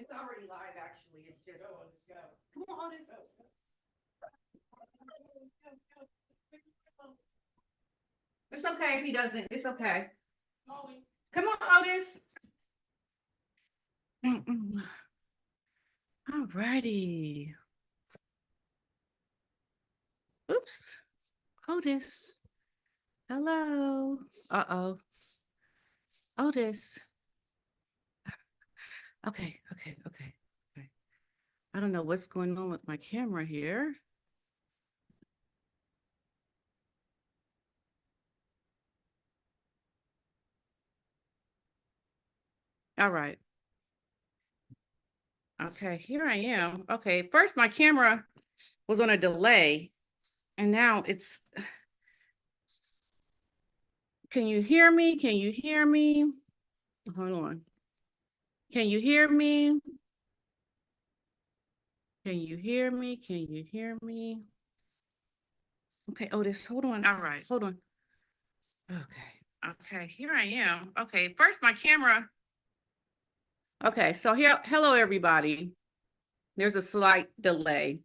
It's already live, actually. It's just. Come on, Otis. It's okay if he doesn't. It's okay. Come on, Otis. All righty. Oops. Otis. Hello. Uh-oh. Otis. Okay. I don't know what's going on with my camera here. All right. Okay, here I am. Okay, first my camera was on a delay, and now it's. Can you hear me? Can you hear me? Hold on. Can you hear me? Can you hear me? Can you hear me? Okay, Otis, hold on. All right, hold on. Okay, here I am. Okay, first my camera. Okay, so here, hello everybody. There's a slight delay,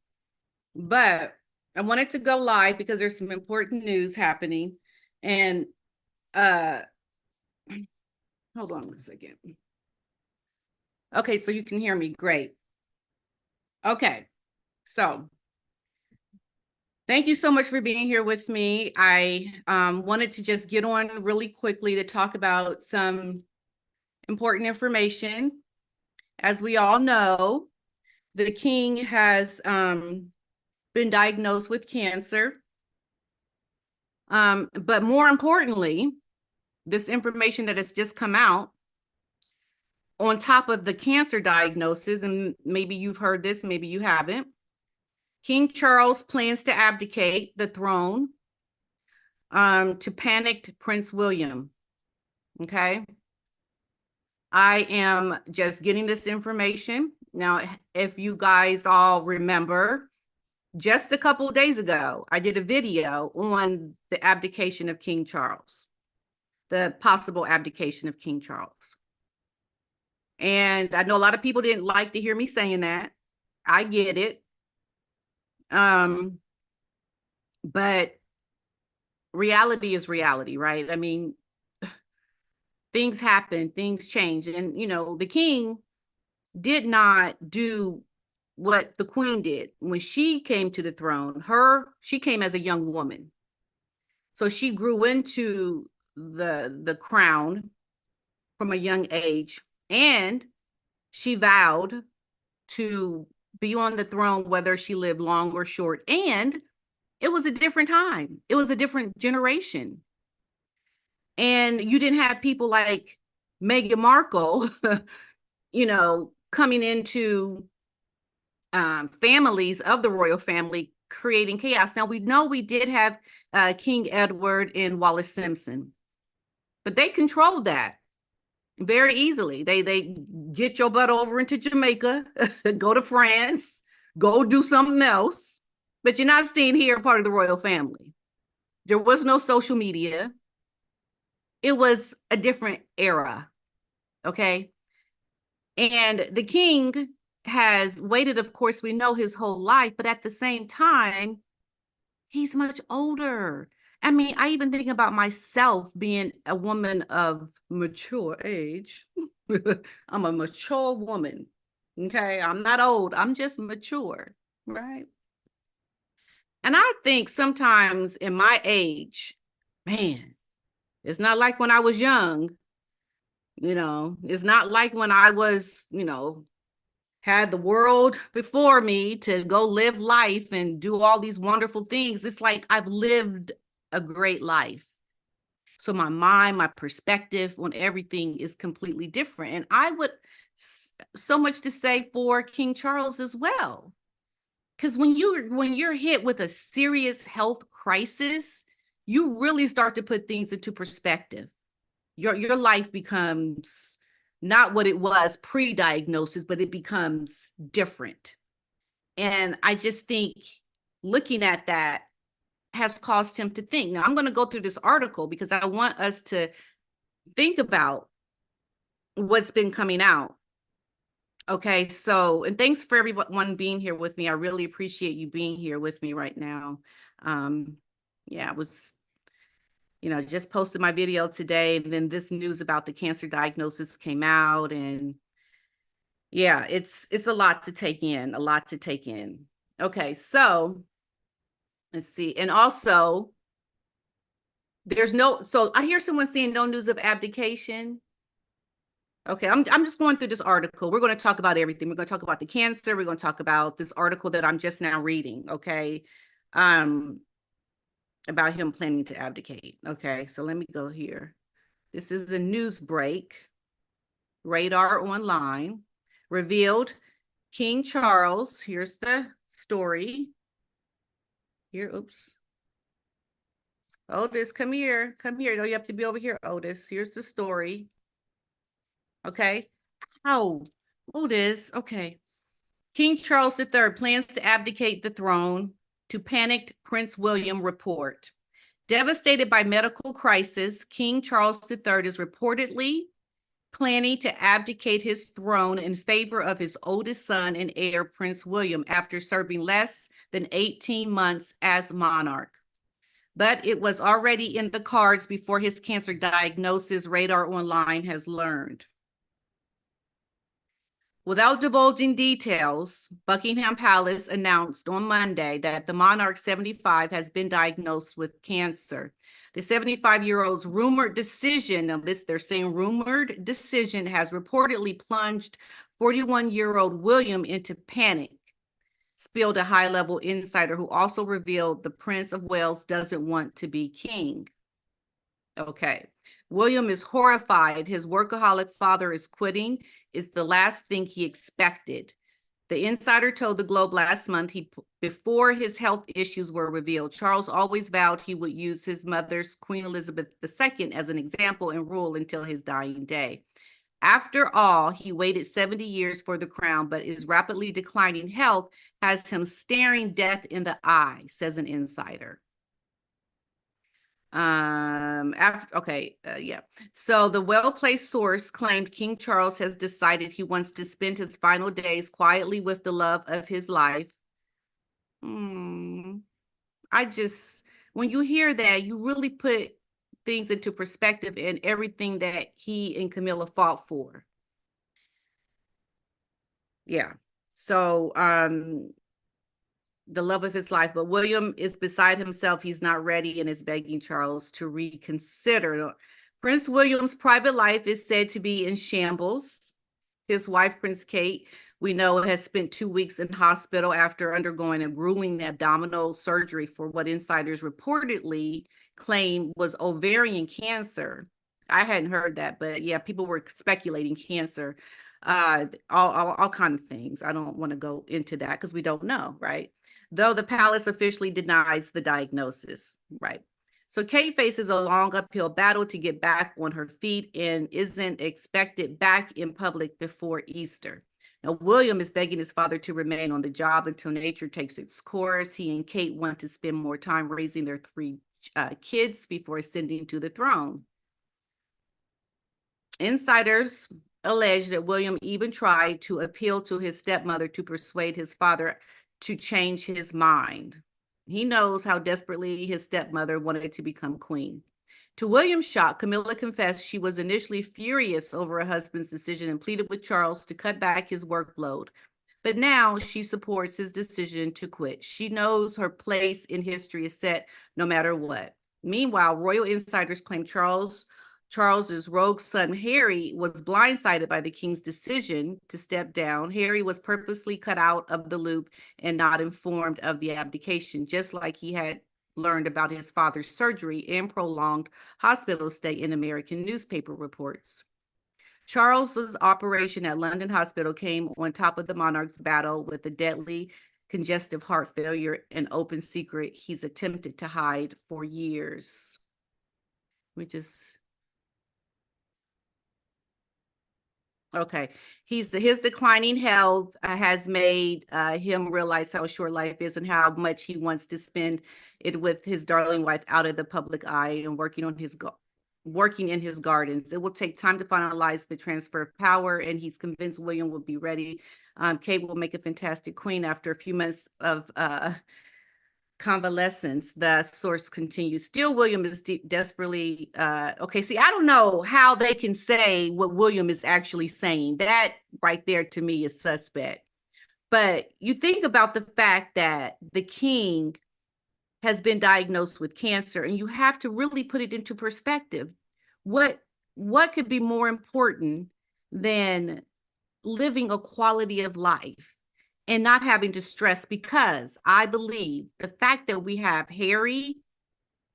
but I wanted to go live because there's some important news happening. And hold on one second. Okay, so you can hear me. Great. Okay, so thank you so much for being here with me. I wanted to just get on really quickly to talk about some important information. As we all know, the king has been diagnosed with cancer. But more importantly, this information that has just come out, on top of the cancer diagnosis, and maybe you've heard this, maybe you haven't, King Charles plans to abdicate the throne to panicked Prince William. Okay. I am just getting this information. Now, if you guys all remember, just a couple of days ago, I did a video on the abdication of King Charles, the possible abdication of King Charles. And I know a lot of people didn't like to hear me saying that. I get it. But reality is reality, right? I mean, things happen, things change. And, you know, the king did not do what the queen did. When she came to the throne, she came as a young woman. So she grew into the crown from a young age, and she vowed to be on the throne whether she lived long or short. And it was a different time. It was a different generation. And you didn't have people like Meghan Markle, you know, coming into families of the royal family, creating chaos. Now, we know we did have King Edward and Wallis Simpson, but they controlled that very easily. They get your butt over into Jamaica, go to France, go do something else, but you're not staying here part of the royal family. There was no social media. It was a different era, okay? And the king has waited, of course, we know, his whole life, but at the same time, he's much older. I mean, I even think about myself being a woman of mature age. I'm a mature woman, okay? I'm not old, I'm just mature, right? And I think sometimes in my age, man, it's not like when I was young, you know, it's not like when I was, you know, had the world before me to go live life and do all these wonderful things. It's like I've lived a great life. So my mind, my perspective on everything is completely different. And I would so much to say for King Charles as well. Because when you're hit with a serious health crisis, you really start to put things into perspective. Your life becomes not what it was pre-diagnosis, but it becomes different. And I just think looking at that has caused him to think. Now, I'm going to go through this article because I want us to think about what's been coming out. Okay, so, and thanks for everyone being here with me. I really appreciate you being here with me right now. Yeah, I was, just posted my video today, and then this news about the cancer diagnosis came out, and yeah, it's a lot to take in, a lot to take in. Okay, so let's see. And also, so I hear someone saying no news of abdication. Okay, I'm just going through this article. We're going to talk about everything. We're going to talk about the cancer. We're going to talk about this article that I'm just now reading, okay? About him planning to abdicate. Okay, so let me go here. This is a news break. Radar Online revealed King Charles. Here's the story. Here, oops. Otis, come here. Come here. No, you have to be over here, Otis. Here's the story. Okay. Oh, Otis. Okay. King Charles III plans to abdicate the throne to panicked Prince William report. Devastated by medical crisis, King Charles III is reportedly planning to abdicate his throne in favor of his oldest son and heir, Prince William, after serving less than 18 months as monarch. But it was already in the cards before his cancer diagnosis, Radar Online has learned. Without divulging details, Buckingham Palace announced on Monday that the monarch 75 has been diagnosed with cancer. The 75-year-old's rumored decision, of this they're saying rumored decision, has reportedly plunged 41-year-old William into panic, spilled a high-level insider who also revealed the Prince of Wales doesn't want to be king. Okay. William is horrified. His workaholic father is quitting. It's the last thing he expected. The insider told the Globe last month, before his health issues were revealed, Charles always vowed he would use his mother's, Queen Elizabeth II, as an example and rule until his dying day. After all, he waited 70 years for the crown, but his rapidly declining health has him staring death in the eye, says an insider. Yeah. So the well-placed source claimed King Charles has decided he wants to spend his final days quietly with the love of his life. When you hear that, you really put things into perspective and everything that he and Camilla fought for. Yeah. So, the love of his life, but William is beside himself. He's not ready and is begging Charles to reconsider. Prince William's private life is said to be in shambles. His wife, Prince Kate, we know, has spent 2 weeks in hospital after undergoing a grueling abdominal surgery for what insiders reportedly claim was ovarian cancer. I hadn't heard that, but yeah, people were speculating cancer, all kind of things. I don't want to go into that because we don't know, right? Though the palace officially denies the diagnosis, right? So Kate faces a long uphill battle to get back on her feet and isn't expected back in public before Easter. Now, William is begging his father to remain on the job until nature takes its course. He and Kate want to spend more time raising their 3 kids before ascending to the throne. Insiders allege that William even tried to appeal to his stepmother to persuade his father to change his mind. He knows how desperately his stepmother wanted to become queen. To William's shock, Camilla confessed she was initially furious over her husband's decision and pleaded with Charles to cut back his workload. But now she supports his decision to quit. She knows her place in history is set no matter what. Meanwhile, royal insiders claim Charles's rogue son, Harry, was blindsided by the king's decision to step down. Harry was purposely cut out of the loop and not informed of the abdication, just like he had learned about his father's surgery and prolonged hospital stay in American newspaper reports. Charles's operation at London Hospital came on top of the monarch's battle with a deadly congestive heart failure, an open secret he's attempted to hide for years. Okay. His declining health has made him realize how short life is and how much he wants to spend it with his darling wife out of the public eye and working on his working in his gardens. It will take time to finalize the transfer of power, and he's convinced William will be ready. Kate will make a fantastic queen after a few months of convalescence. The source continues. Still, William is desperately okay. See, I don't know how they can say what William is actually saying. That right there to me is suspect. But you think about the fact that the king has been diagnosed with cancer, and you have to really put it into perspective. What could be more important than living a quality of life and not having to stress? Because I believe the fact that we have Harry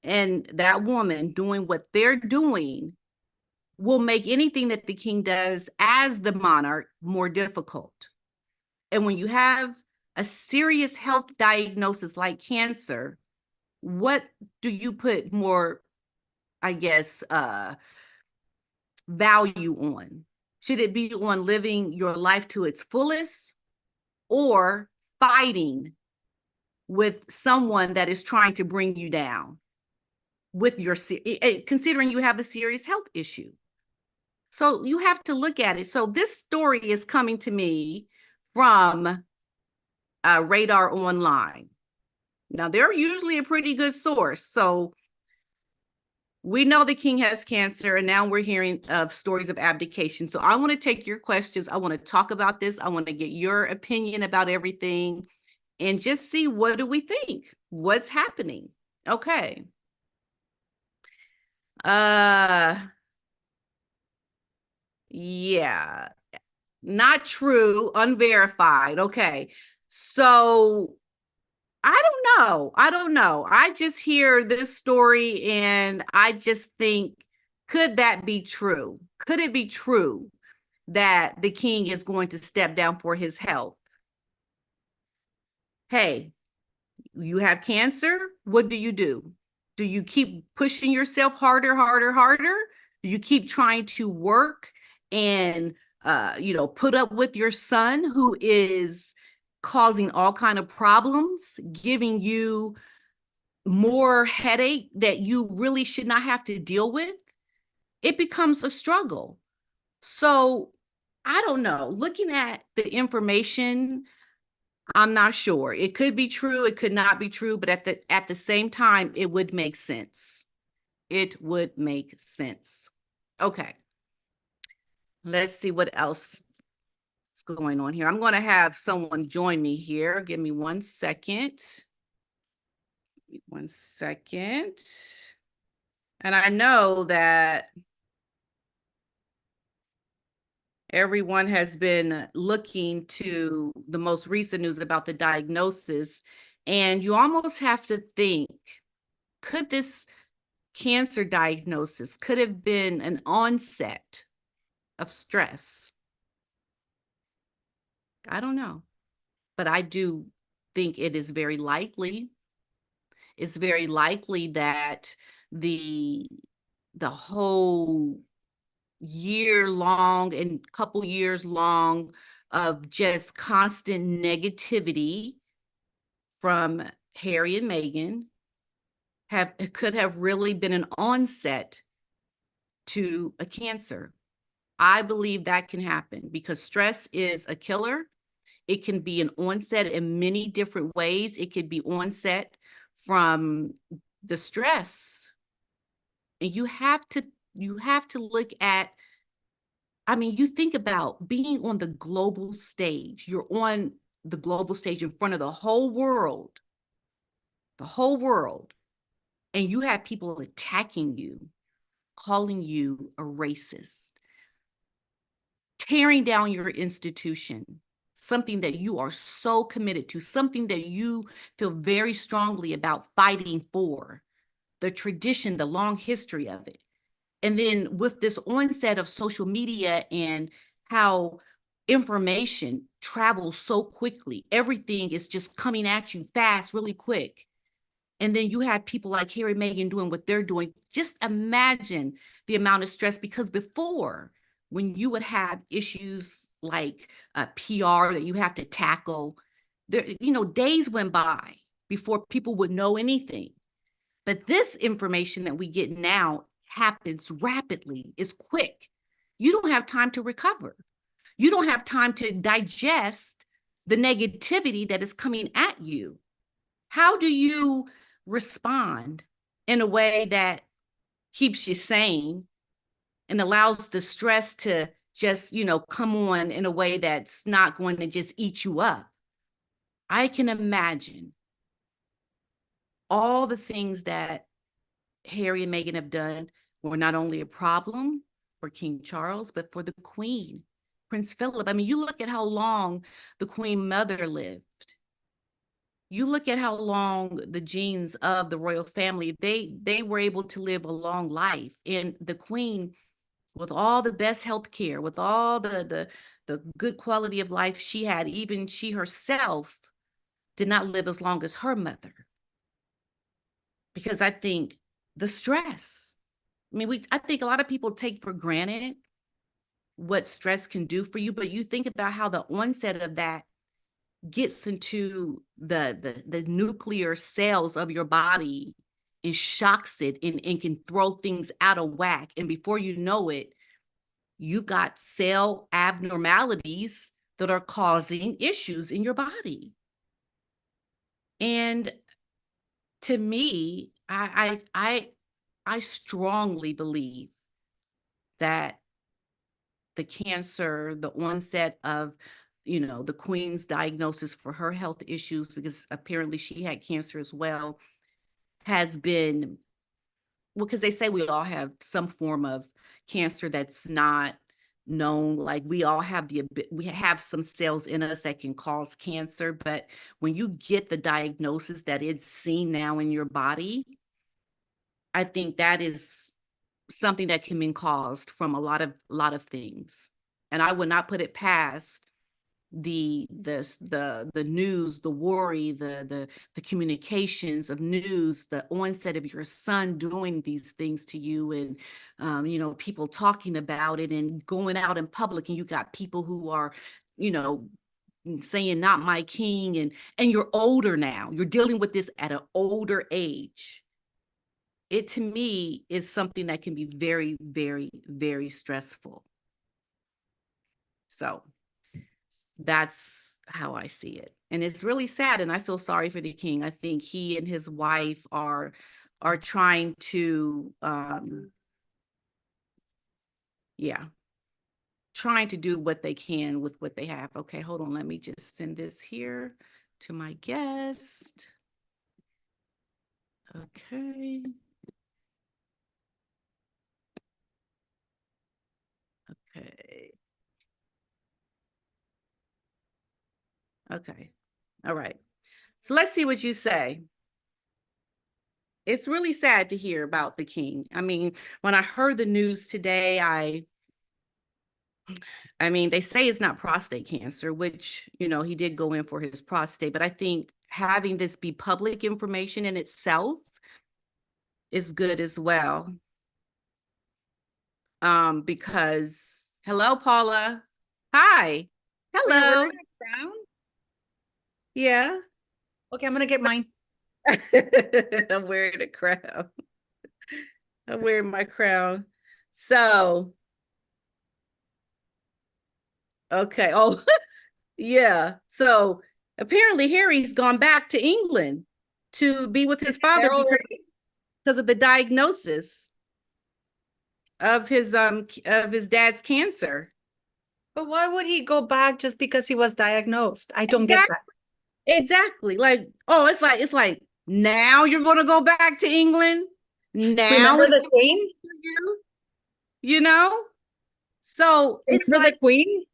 and that woman doing what they're doing will make anything that the king does as the monarch more difficult. And when you have a serious health diagnosis like cancer, what do you put more, I guess, value on? Should it be on living your life to its fullest, or fighting with someone that is trying to bring you down with your, considering you have a serious health issue? So you have to look at it. So this story is coming to me from Radar Online. Now, they're usually a pretty good source. So we know the king has cancer, and now we're hearing of stories of abdication. So I want to take your questions. I want to talk about this. I want to get your opinion about everything and just see, what do we think? What's happening? Okay. Yeah. Not true, unverified. Okay. So I don't know. I just hear this story and I just think, could that be true? Could it be true that the king is going to step down for his health? Hey, you have cancer. What do? Do you keep pushing yourself harder, harder, harder? Do you keep trying to work and, put up with your son who is causing all kind of problems, giving you more headache that you really should not have to deal with? It becomes a struggle. So I don't know. Looking at the information, I'm not sure. It could be true, it could not be true, but at the same time, it would make sense. It would make sense. Okay. Let's see what else is going on here. I'm going to have someone join me here. Give me 1 second. 1 second. And I know that everyone has been looking to the most recent news about the diagnosis, and you almost have to think, could this cancer diagnosis could have been an onset of stress? I don't know, but I do think it is very likely. It's very likely that the whole year long and couple years long of just constant negativity from Harry and Meghan could have really been an onset to a cancer. I believe that can happen because stress is a killer. It can be an onset in many different ways. It could be onset from the stress. And you have to look at, I mean, you think about being on the global stage. You're on the global stage in front of the whole world, and you have people attacking you, calling you a racist, tearing down your institution, something that you are so committed to, something that you feel very strongly about fighting for, the tradition, the long history of it. And then with this onset of social media and how information travels so quickly, everything is just coming at you fast, really quick. And then you have people like Harry and Meghan doing what they're doing. Just imagine the amount of stress, because before, when you would have issues like PR that you have to tackle, there, days went by before people would know anything. But this information that we get now happens rapidly. It's quick. You don't have time to recover. You don't have time to digest the negativity that is coming at you. How do you respond in a way that keeps you sane and allows the stress to just, come on in a way that's not going to just eat you up? I can imagine all the things that Harry and Meghan have done were not only a problem for King Charles, but for the Queen, Prince Philip. I mean, you look at how long the Queen Mother lived. You look at how long the genes of the royal family, they were able to live a long life. And the Queen, with all the best health care, with all the good quality of life she had, even she herself did not live as long as her mother. Because I think the stress, I think a lot of people take for granted what stress can do for you, but you think about how the onset of that gets into the nuclear cells of your body and shocks it and can throw things out of whack. And before you know it, you've got cell abnormalities that are causing issues in your body. And to me, I strongly believe that the cancer, the onset of, the Queen's diagnosis for her health issues, because apparently she had cancer as well, has been, well, because they say we all have some form of cancer that's not known. Like we all have we have some cells in us that can cause cancer, but when you get the diagnosis that it's seen now in your body, I think that is something that can be caused from a lot of things. And I would not put it past the news, the worry, the communications of news, the onset of your son doing these things to you, and people talking about it and going out in public, and you got people who are, saying not my king, and you're older now. You're dealing with this at an older age. It, to me, is something that can be very, very, very stressful. So that's how I see it. And it's really sad. And I feel sorry for the king. I think he and his wife are trying to, trying to do what they can with what they have. Okay, hold on. Let me just send this here to my guest. Okay. Okay. Okay. All right. So let's see what you say. It's really sad to hear about the king. I mean, when I heard the news today, they say it's not prostate cancer, which, he did go in for his prostate, but I think having this be public information in itself is good as well. Because, hello, Paula. Hi. Hello. Crown? Yeah. Okay, I'm gonna get mine. I'm wearing a crown. I'm wearing my crown. So, okay. Oh, yeah. So apparently Harry's gone back to England to be with his father because of the diagnosis of his dad's cancer. But why would he go back just because he was diagnosed? I don't get that. Exactly. Like, oh, it's like now you're going to go back to England. Now Remember the Queen? So it's remember like the Queen?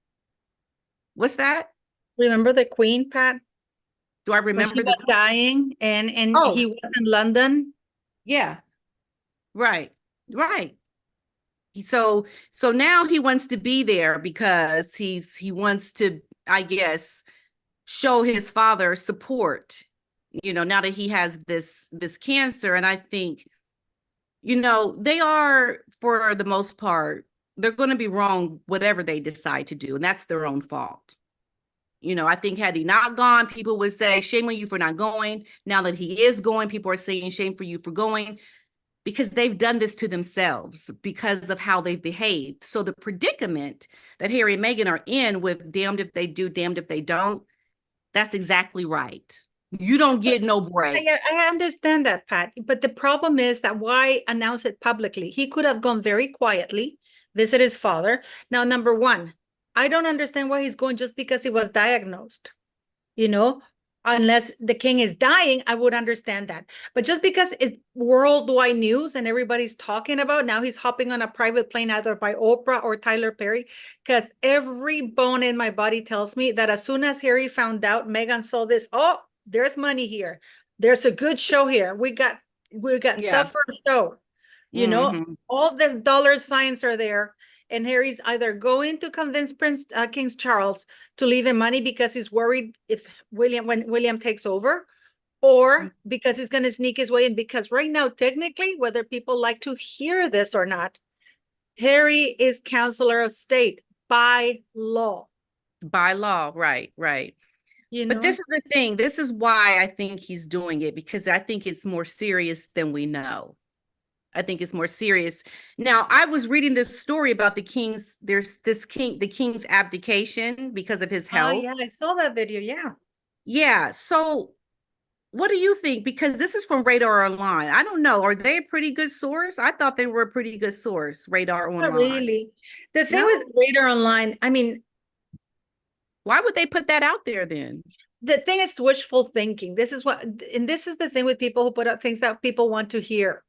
What's that? Remember the Queen, Pat? Do I remember when she was dying and he was in London? Yeah. Right. So now he wants to be there because he wants to, I guess, show his father support, now that he has this cancer. And I think, they are, for the most part, they're going to be wrong whatever they decide to do, and that's their own fault. I think had he not gone, people would say, shame on you for not going. Now that he is going, people are saying, shame for you for going. because they've done this to themselves because of how they've behaved. So the predicament that Harry and Meghan are in with damned if they do, damned if they don't, that's exactly right. You don't get no break. I understand that, Pat, but the problem is that why announce it publicly? He could have gone very quietly, visit his father. Now, number one, I don't understand why he's going just because he was diagnosed, you know, unless the king is dying, I would understand that. But just because it's worldwide news and everybody's talking about, now he's hopping on a private plane either by Oprah or Tyler Perry, because every bone in my body tells me that as soon as Harry found out, Meghan saw this, oh, there's money here. There's a good show here. We got stuff for a show. You know, all the dollar signs are there. And Harry's either going to convince King Charles to leave him money because he's worried if when William takes over, or because he's going to sneak his way in. Because right now, technically, whether people like to hear this or not, Harry is Counselor of State by law. By law, right. You know? But this is the thing. This is why I think he's doing it, because I think it's more serious than we know. I think it's more serious. Now, I was reading this story about the king's abdication because of his health. Oh, yeah, I saw that video. Yeah. Yeah. So what do you think? Because this is from Radar Online. I don't know. Are they a pretty good source? I thought they were a pretty good source, Radar Online. Not really. The thing with Radar Online, I mean, why would they put that out there then? The thing is wishful thinking. This is the thing with people who put out things that people want to hear.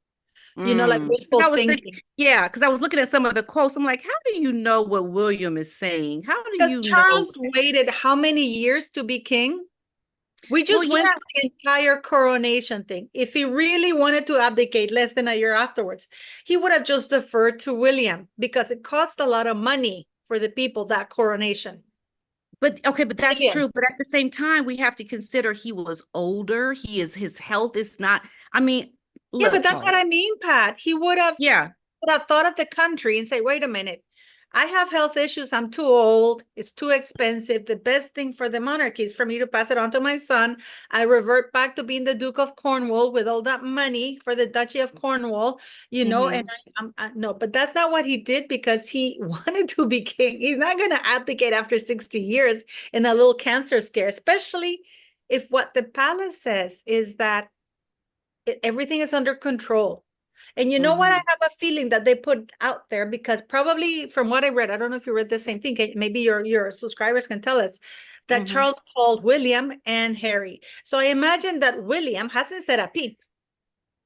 You know, like wishful thinking. Because I was looking at some of the quotes. I'm like, how do you know what William is saying? How do you know? Charles waited how many years to be king? We just went through the entire coronation thing. If he really wanted to abdicate less than a year afterwards, he would have just deferred to William because it cost a lot of money for the people, that coronation. But that's true. But at the same time, we have to consider he was older. His health is not, I mean, yeah, but that's what I mean, Pat. He would have thought of the country and say, wait a minute, I have health issues. I'm too old. It's too expensive. The best thing for the monarchy is for me to pass it on to my son. I revert back to being the Duke of Cornwall with all that money for the Duchy of Cornwall, you know, and no, but that's not what he did because he wanted to be king. He's not going to abdicate after 60 years in a little cancer scare, especially if what the palace says is that everything is under control. And you know what? I have a feeling that they put out there because probably from what I read, I don't know if you read the same thing. Maybe your subscribers can tell us that Charles called William and Harry. So I imagine that William hasn't said a peep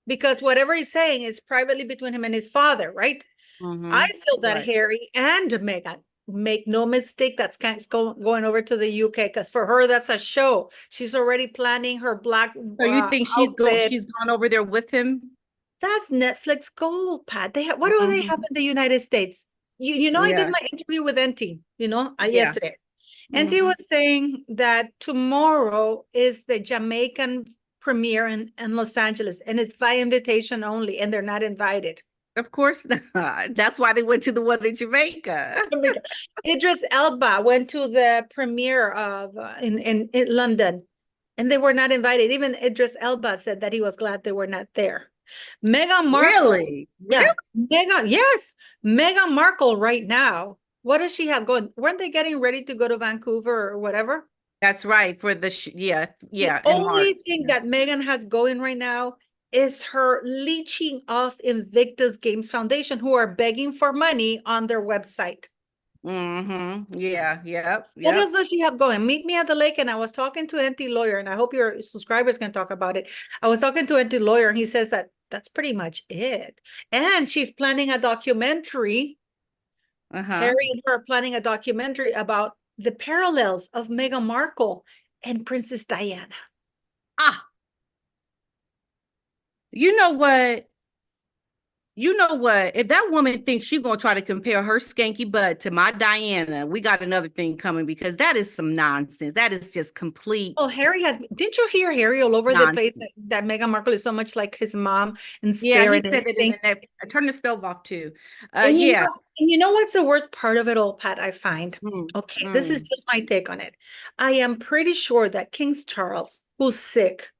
because whatever he's saying is privately between him and his father, right? I feel that Harry and Meghan, make no mistake, that's kind of going over to the UK because for her that's a show. She's already planning her black. So you think she's gone over there with him? That's Netflix gold, Pat. What do they have in the United States? You know, I did my interview with NT, you know, yesterday. NT was saying that tomorrow is the Jamaican premiere in Los Angeles, and it's by invitation only, and they're not invited. Of course not. That's why they went to the one in Jamaica. Idris Elba went to the premiere of in London, and they were not invited. Even Idris Elba said that he was glad they were not there. Meghan Markle. Really? Yeah. Meghan Markle right now. What does she have going? Weren't they getting ready to go to Vancouver or whatever? That's right. For the The only thing that Meghan has going right now is her leeching off Invictus Games Foundation, who are begging for money on their website. What else does she have going? Meet me at the lake. And I was talking to NT Lawyer, and I hope your subscribers can talk about it. I was talking to NT Lawyer, and he says that that's pretty much it. And she's planning a documentary. Harry and her are planning a documentary about the parallels of Meghan Markle and Princess Diana. You know what? If that woman thinks she's going to try to compare her skanky butt to my Diana, we got another thing coming because that is some nonsense. That is just complete. Oh, didn't you hear Harry all over the place that Meghan Markle is so much like his mom and scared? Yeah, he said it I turned the stove off too. And you know what's the worst part of it all, Pat, I find? This is just my take on it. I am pretty sure that King Charles, who's sick,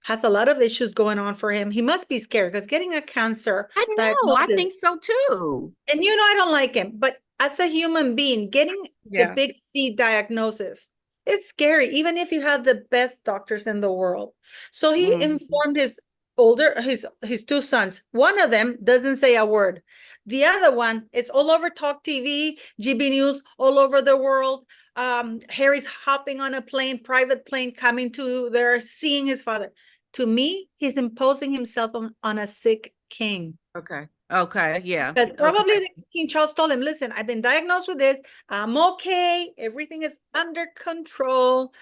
has a lot of issues going on for him. He must be scared because getting a cancer I know. I think so too. and I don't like him, but as a human being, getting the big C diagnosis, it's scary, even if you have the best doctors in the world. So he informed his two sons. One of them doesn't say a word. The other one, it's all over Talk TV, GB News, all over the world. Harry's hopping on a private plane, coming to there, seeing his father. To me, he's imposing himself on a sick king. Okay. Okay. Yeah. Because probably King Charles told him, listen, I've been diagnosed with this. I'm okay. Everything is under control.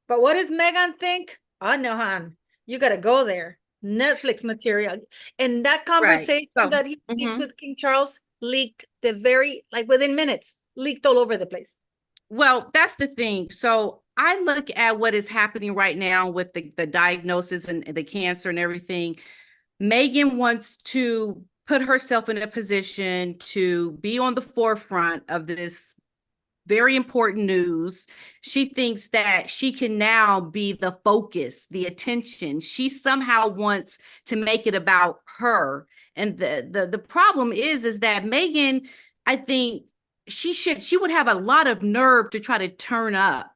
But what does Meghan think? Oh, no, hon. You got to go there. Netflix material. And that conversation that he speaks with King Charles leaked within minutes, leaked all over the place. Well, that's the thing. So I look at what is happening right now with the diagnosis and the cancer and everything. Meghan wants to put herself in a position to be on the forefront of this very important news. She thinks that she can now be the focus, the attention. She somehow wants to make it about her. And the problem is that Meghan, I think she would have a lot of nerve to try to turn up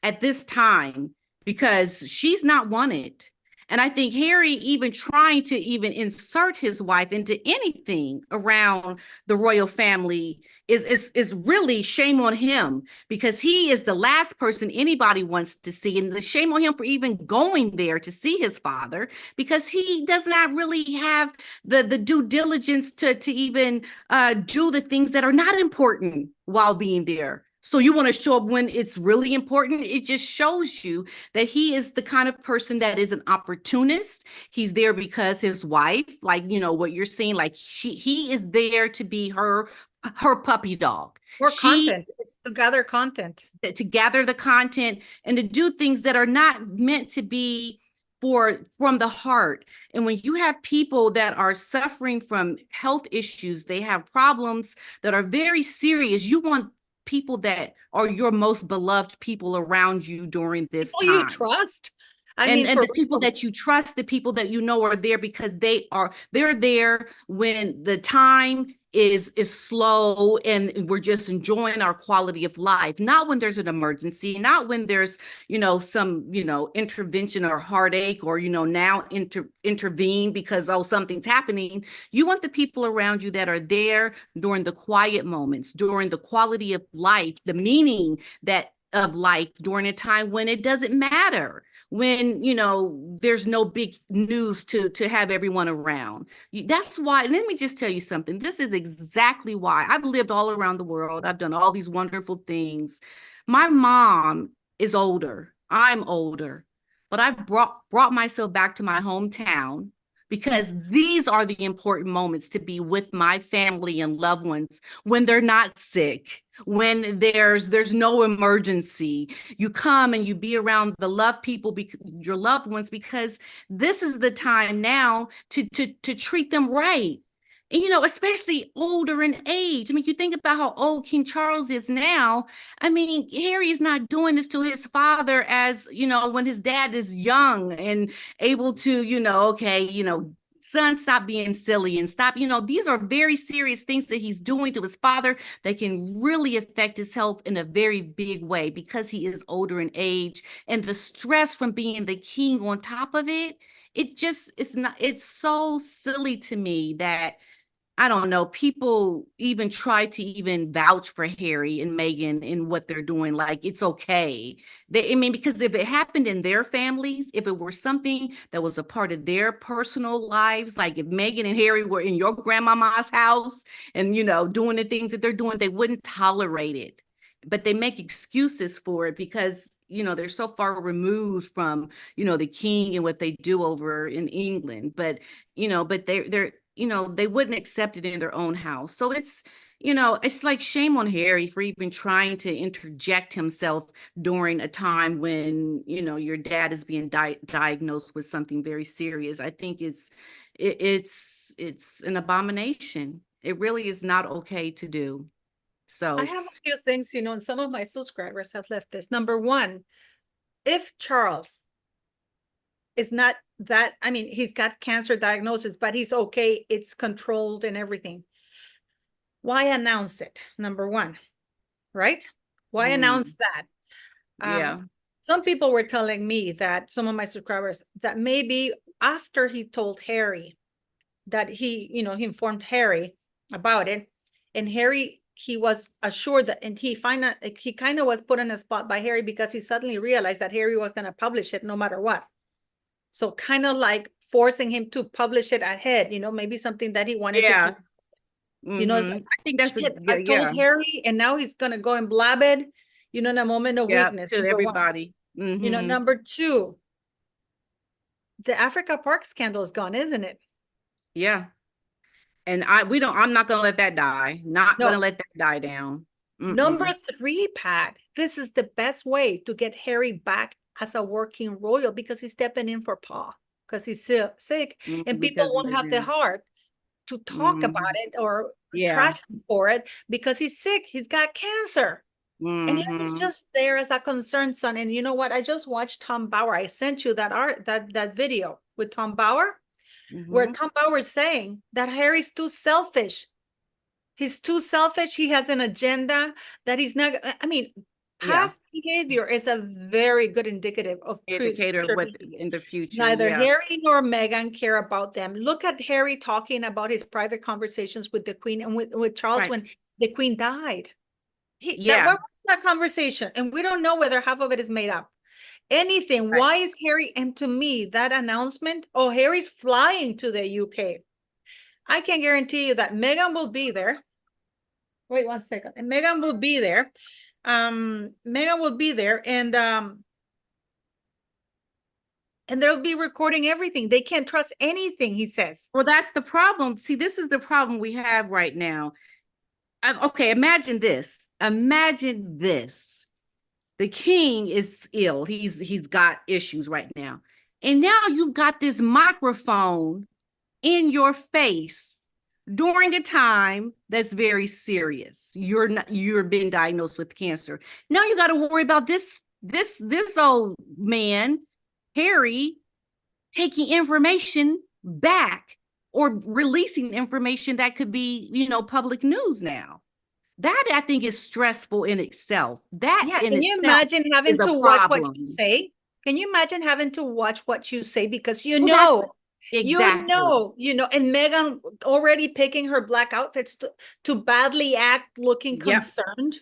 at this time because she's not wanted. And I think Harry even trying to even insert his wife into anything around the royal family is really shame on him, because he is the last person anybody wants to see. And the shame on him for even going there to see his father, because he does not really have the due diligence to even do the things that are not important while being there. So you want to show up when it's really important. It just shows you that he is the kind of person that is an opportunist. He's there because his wife, like, what you're saying, like he is there to be her puppy dog. Content. It's to gather content. To gather the content and to do things that are not meant to be from the heart. And when you have people that are suffering from health issues, they have problems that are very serious. You want people that are your most beloved people around you during this time. You trust. And the people that you trust, the people that are there because they're there when the time is slow and we're just enjoying our quality of life, not when there's an emergency, not when there's some intervention or heartache, or now intervene because something's happening. You want the people around you that are there during the quiet moments, during the quality of life, the meaning of life, during a time when it doesn't matter, when there's no big news to have everyone around. That's why, let me just tell you something. This is exactly why I've lived all around the world. I've done all these wonderful things. My mom is older. I'm older, but I brought myself back to my hometown, because these are the important moments to be with my family and loved ones when they're not sick, when there's no emergency. You come and you be around the loved people, your loved ones, because this is the time now to treat them right. And, especially older in age. I mean, you think about how old King Charles is now. I mean, Harry is not doing this to his father as, when his dad is young and able to, son, stop being silly and stop. These are very serious things that he's doing to his father that can really affect his health in a very big way, because he is older in age. And the stress from being the king on top of it, it's so silly to me that, I don't know, people even try to even vouch for Harry and Meghan in what they're doing. Like, it's okay. Because if it happened in their families, if it were something that was a part of their personal lives, like if Meghan and Harry were in your grandmama's house and, doing the things that they're doing, they wouldn't tolerate it. But they make excuses for it because, they're so far removed from, the king and what they do over in England. But, they're they wouldn't accept it in their own house. So it's like shame on Harry for even trying to interject himself during a time when, your dad is being diagnosed with something very serious. I think it's an abomination. It really is not okay to do. So I have a few things, and some of my subscribers have left this. Number one, if Charles is not that, I mean, he's got cancer diagnosis, but he's okay. It's controlled and everything. Why announce it? Number one, right? Why announce that? Yeah. Some people were telling me that, some of my subscribers, that maybe after he told Harry that he informed Harry about it, and Harry, he was assured that, and he kind of was put on a spot by Harry because he suddenly realized that Harry was going to publish it no matter what. So kind of like forcing him to publish it ahead, maybe something that he wanted to keep. It's like, I think that's I told Harry, and now he's going to go and blab it, in a moment of weakness. To everybody. Number two, the Africa Park scandal is gone, isn't it? Yeah. And I'm not going to let that die. Going to let that die down. Number three, Pat, this is the best way to get Harry back as a working royal, because he's stepping in for Pa, because he's sick, and people won't have the heart to talk about it or trash him for it because he's sick. He's got cancer. And he was just there as a concerned son. And you know what? I just watched Tom Bauer. I sent you that video with Tom Bauer, where Tom Bauer is saying that Harry's too selfish. He's too selfish. He has an agenda that he's not. I mean, past behavior is a very good indicative of indicator of what in the future. Neither Harry nor Meghan care about them. Look at Harry talking about his private conversations with the Queen and with Charles when the Queen died. What was that conversation? And we don't know whether half of it is made up. Anything. Why is Harry? And to me, that announcement, Harry's flying to the UK. I can guarantee you that Meghan will be there. Wait 1 second. And Meghan will be there. Meghan will be there, and they'll be recording everything. They can't trust anything he says. Well, that's the problem. See, this is the problem we have right now. Okay, imagine this. Imagine this. The king is ill. He's got issues right now. And now you've got this microphone in your face during a time that's very serious. You're being diagnosed with cancer. Now you got to worry about this old man, Harry, taking information back or releasing information that could be, public news now. That, I think, is stressful in itself. Can you imagine having to watch what you say? Can you imagine having to watch what you say? Because exactly. And Meghan already picking her black outfits to badly act, looking concerned.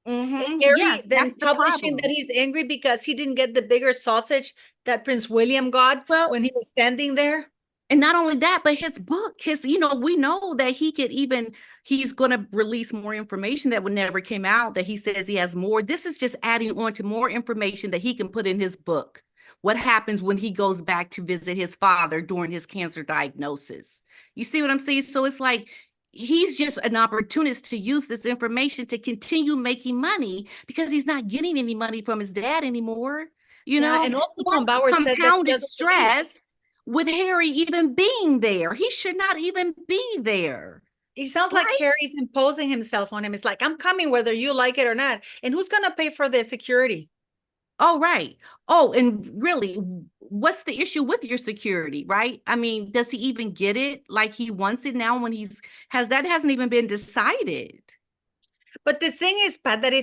And Harry then publishing that he's angry because he didn't get the bigger sausage that Prince William got when he was standing there. And not only that, but his book, we know that he's going to release more information that would never came out, that he says he has more. This is just adding on to more information that he can put in his book. What happens when he goes back to visit his father during his cancer diagnosis? You see what I'm saying? So it's like, he's just an opportunist to use this information to continue making money because he's not getting any money from his dad anymore. And also Tom Bauer said compounded stress with Harry even being there. He should not even be there. It sounds like Harry's imposing himself on him. It's like, I'm coming whether you like it or not. And who's going to pay for the security? Oh, right. Oh, and really, what's the issue with your security, right? I mean, does he even get it like he wants it now when that hasn't even been decided? But the thing is, Pat, that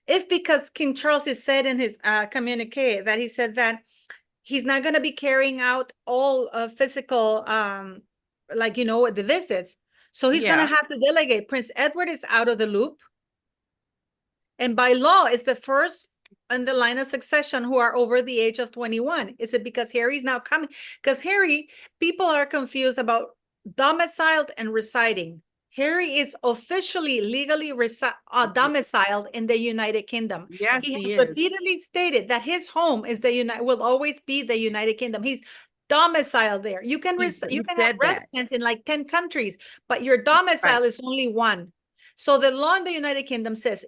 if because King Charles has said in his communique that he said that he's not going to be carrying out all physical, the visits. So he's going to have to delegate. Prince Edward is out of the loop. And by law, it's the first in the line of succession who are over the age of 21. Is it because Harry's now coming? Because people are confused about domiciled and residing. Harry is officially, legally domiciled in the United Kingdom. Yes, he has repeatedly stated that his home will always be the United Kingdom. He's domiciled there. You can have residence in like 10 countries, but your domicile is only one. So the law in the United Kingdom says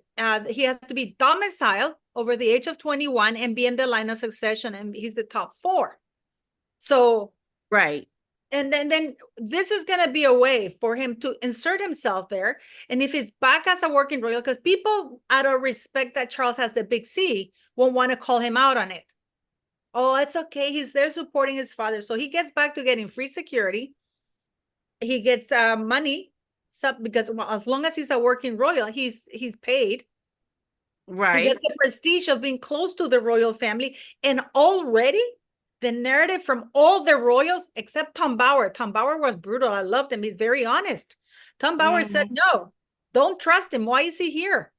he has to be domiciled over the age of 21 and be in the line of succession, and he's the top 4. So and then this is going to be a way for him to insert himself there. And if he's back as a working royal, because people, out of respect that Charles has the big C, won't want to call him out on it. Oh, it's okay. He's there supporting his father. So he gets back to getting free security. He gets money, because well, as long as he's a working royal, he's paid. He gets Right. the prestige of being close to the royal family. And already the narrative from all the royals, except Tom Bauer. Tom Bauer was brutal. I loved him. He's very honest. Tom Bauer said, Mhm. no, don't trust him. Why is he here?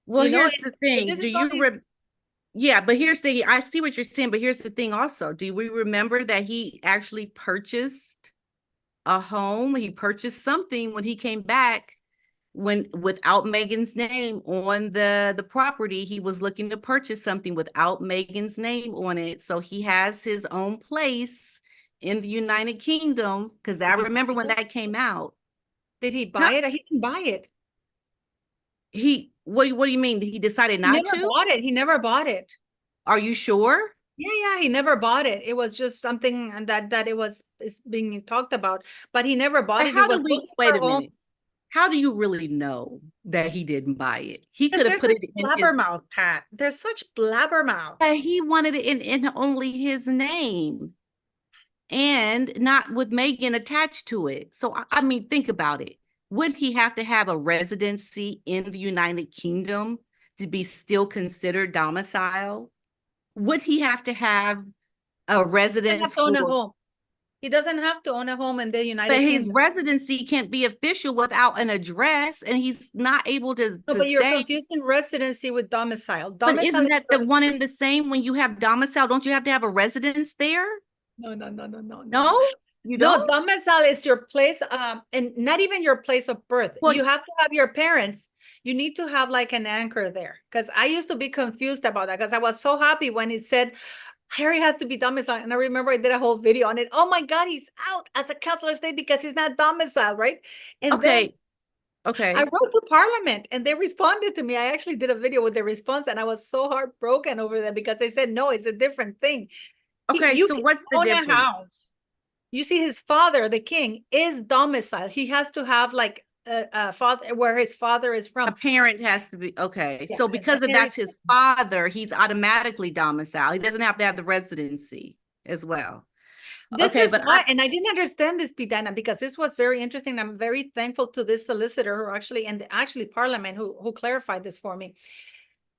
Well, here's the If thing. this Do is you only Yeah, but here's the I see what you're saying, but here's the thing also. Do we remember that he actually purchased a home? He purchased something when he came back, when without Meghan's name on the property. He was looking to purchase something without Meghan's name on it. So he has his own place in the United Kingdom, because I did he remember buy when it? that came out. Did he Huh? buy it? He didn't buy it. What do you mean? He decided He not never to? bought it. He never bought it. Are you sure? Yeah, he never bought it. It was just something that it was is being talked about, but he never bought But it. He how do was we, looking wait for a a home minute. How do you really know that he didn't buy it? He because could have they're put such it in his, blabbermouth, Pat. They're such blabbermouth. but he wanted it in only his name and not with Megan attached to it. So, I mean, think about it. Would he have to have a residency in the United Kingdom to be still considered domicile? Would he have to have a He doesn't have residence to own a for, home. He doesn't have to own a home in the but United his Kingdom. residency can't be official without an address, and he's not able No, to but you're stay. confusing residency with domicile. But Domicile isn't is that the one and the same when you have domicile? Don't you have to have a residence there? no. No, you No, don't? domicile is your place, and not even your place of birth. Well, You have to have your parents. You need to have like an anchor there. Because I used to be confused about that because I was so happy when it said Harry has to be domiciled. And I remember I did a whole video on it. Oh my God, he's out as a counselor state because he's not domiciled, right? And then okay, I okay, wrote to Parliament and they responded to me. I actually did a video with the response and I was so heartbroken over that because they said, no, it's a different thing. okay. You So can what's the own a difference? house. You see, his father, the king, is domiciled. He has to have like a father where his father is A from. parent has to be okay. Yeah, So and because of Harry's that's his father, he's automatically domiciled. He doesn't have to have the residency as well. this Okay, is but why, and I didn't understand this, Pidana, because this was very interesting. I'm very thankful to this solicitor who actually, and actually Parliament who clarified this for me.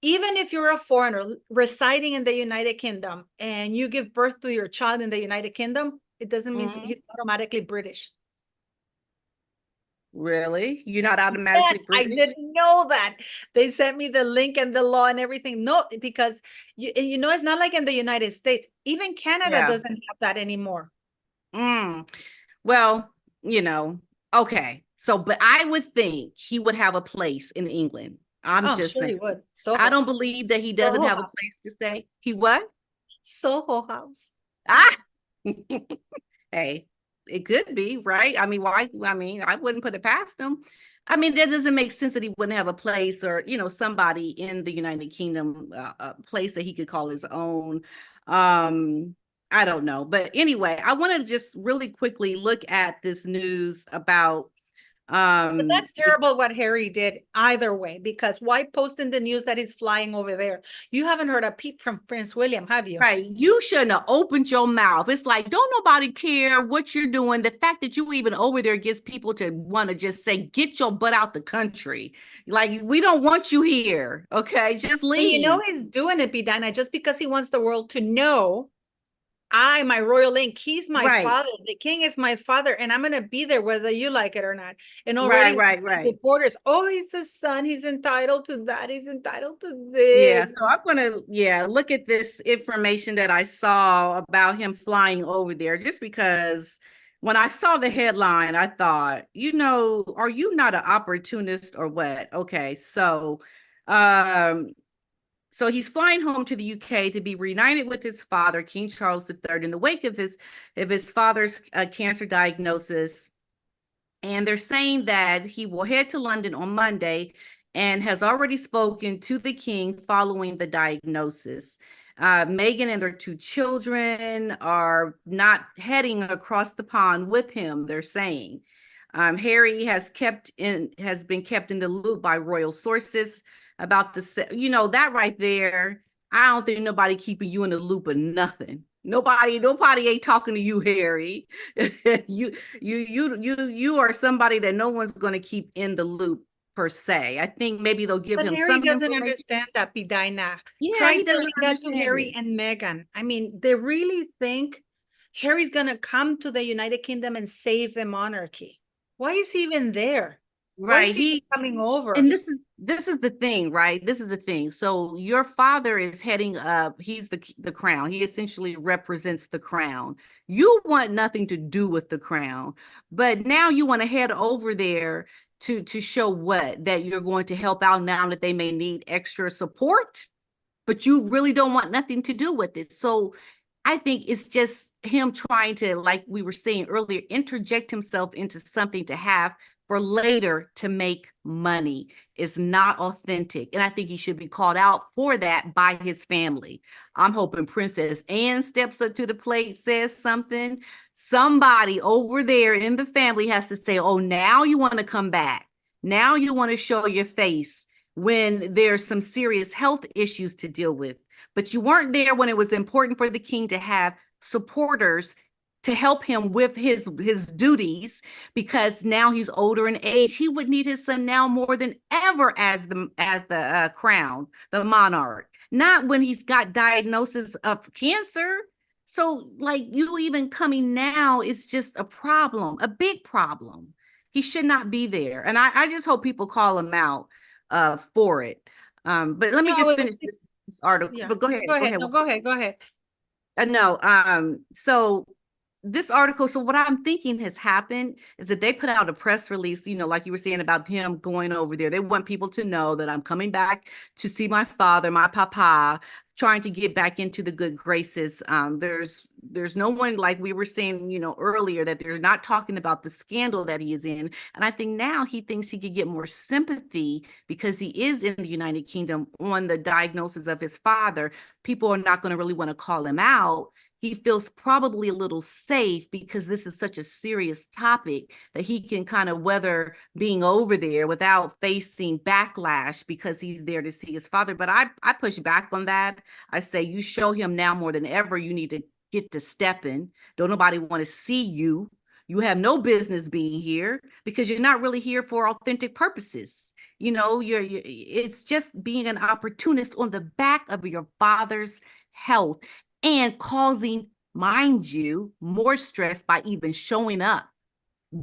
Even if you're a foreigner residing in the United Kingdom and you give birth to your child in the United Kingdom, it doesn't mean mhm, he's automatically British. really, you're not Yes, automatically I British? didn't know that. They sent me the link and the law and everything. No, because it's not like in the United States. Even Canada Yeah. doesn't have that anymore. Mm. Well, you know, okay. So, but I would think he would have a place in England. I'm Oh, just sure saying. he would. I Soho. don't believe that he doesn't Soho have a House. place to stay. He what? Soho House. Ah, hey, it could be, right? I mean, why? I mean, I wouldn't put it past him. I mean, that doesn't make sense that he wouldn't have a place or, somebody in the United Kingdom, a place that he could call his own. Um, I don't know. But anyway, I want to just really quickly look at this news about But um that's terrible what Harry did either way, because why post in the news that he's flying over there? You haven't heard a peep from Prince William, have you? right. You shouldn't have opened your mouth. It's like, don't nobody care what you're doing. The fact that you even over there gets people to want to just say, get your butt out the country. Like, we don't want you here. Okay. Just And leave. he's doing it, Bidana, just because he wants the world to know my royal link, he's my Right. father. The king is my father, and I'm gonna be there whether you like it or not. And already Right. Right. Right. reporters, oh, he's his son, he's entitled to that, he's entitled to Yeah. this. So I'm going to, look at this information that I saw about him flying over there, just because when I saw the headline, I thought, are you not an opportunist or what? Okay. Um, so he's flying home to the UK to be reunited with his father, King Charles III, in the wake of his father's cancer diagnosis. And they're saying that he will head to London on Monday and has already spoken to the king following the diagnosis. Meghan and their two children are not heading across the pond with him, they're saying. Harry has been kept in the loop by royal sources about that right there. I don't think nobody keeping you in the loop of nothing. Nobody ain't talking to you, Harry. You are somebody that no one's going to keep in the loop per se. I think maybe they'll give But him Harry some doesn't information. understand that, PDINA. Yeah, Try he doesn't telling that to understand Harry it. and Meghan. I mean, they really think Harry's gonna come to the United Kingdom and save the monarchy. Why is he even there? Why is Right. he coming over? And this is the thing, right? This is the thing. So your father is heading up, he's the crown. He essentially represents the crown. You want nothing to do with the crown, but now you want to head over there to show what? That you're going to help out now that they may need extra support, but you really don't want nothing to do with it. So I think it's just him trying to, like we were saying earlier, interject himself into something to have for later to make money. Is not authentic. And I think he should be called out for that by his family. I'm hoping Princess Anne steps up to the plate, says something. Somebody over there in the family has to say, oh, now you want to come back. Now you want to show your face when there's some serious health issues to deal with. But you weren't there when it was important for the king to have supporters to help him with his duties, because now he's older in age. He would need his son now more than ever as the crown, the monarch, not when he's got diagnosis of cancer. So like, you even coming now is just a problem, a big problem. He should not be there. And I just hope people call him out for it. But let me No, just finish this article. yeah. But go ahead. Go Go ahead. ahead. No, go ahead. Go ahead. No. So this article, so what I'm thinking has happened is that they put out a press release, like you were saying about him going over there. They want people to know that I'm coming back to see my father, my papa, trying to get back into the good graces. There's no one, like we were saying, earlier, that they're not talking about the scandal that he is in. And I think now he thinks he could get more sympathy because he is in the United Kingdom on the diagnosis of his father. People are not going to really want to call him out. He feels probably a little safe because this is such a serious topic that he can kind of weather being over there without facing backlash because he's there to see his father. But I push back on that. I say, you show him now more than ever, you need to get to stepping. Don't nobody want to see you. You have no business being here because you're not really here for authentic purposes. It's just being an opportunist on the back of your father's health, and causing, mind you, more stress by even showing up.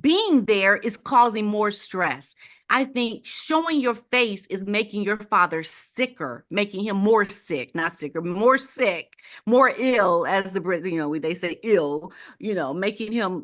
Being there is causing more stress. I think showing your face is making your father sicker, making him more sick, not sicker, more sick, more ill, as the Brits, they say ill, making him,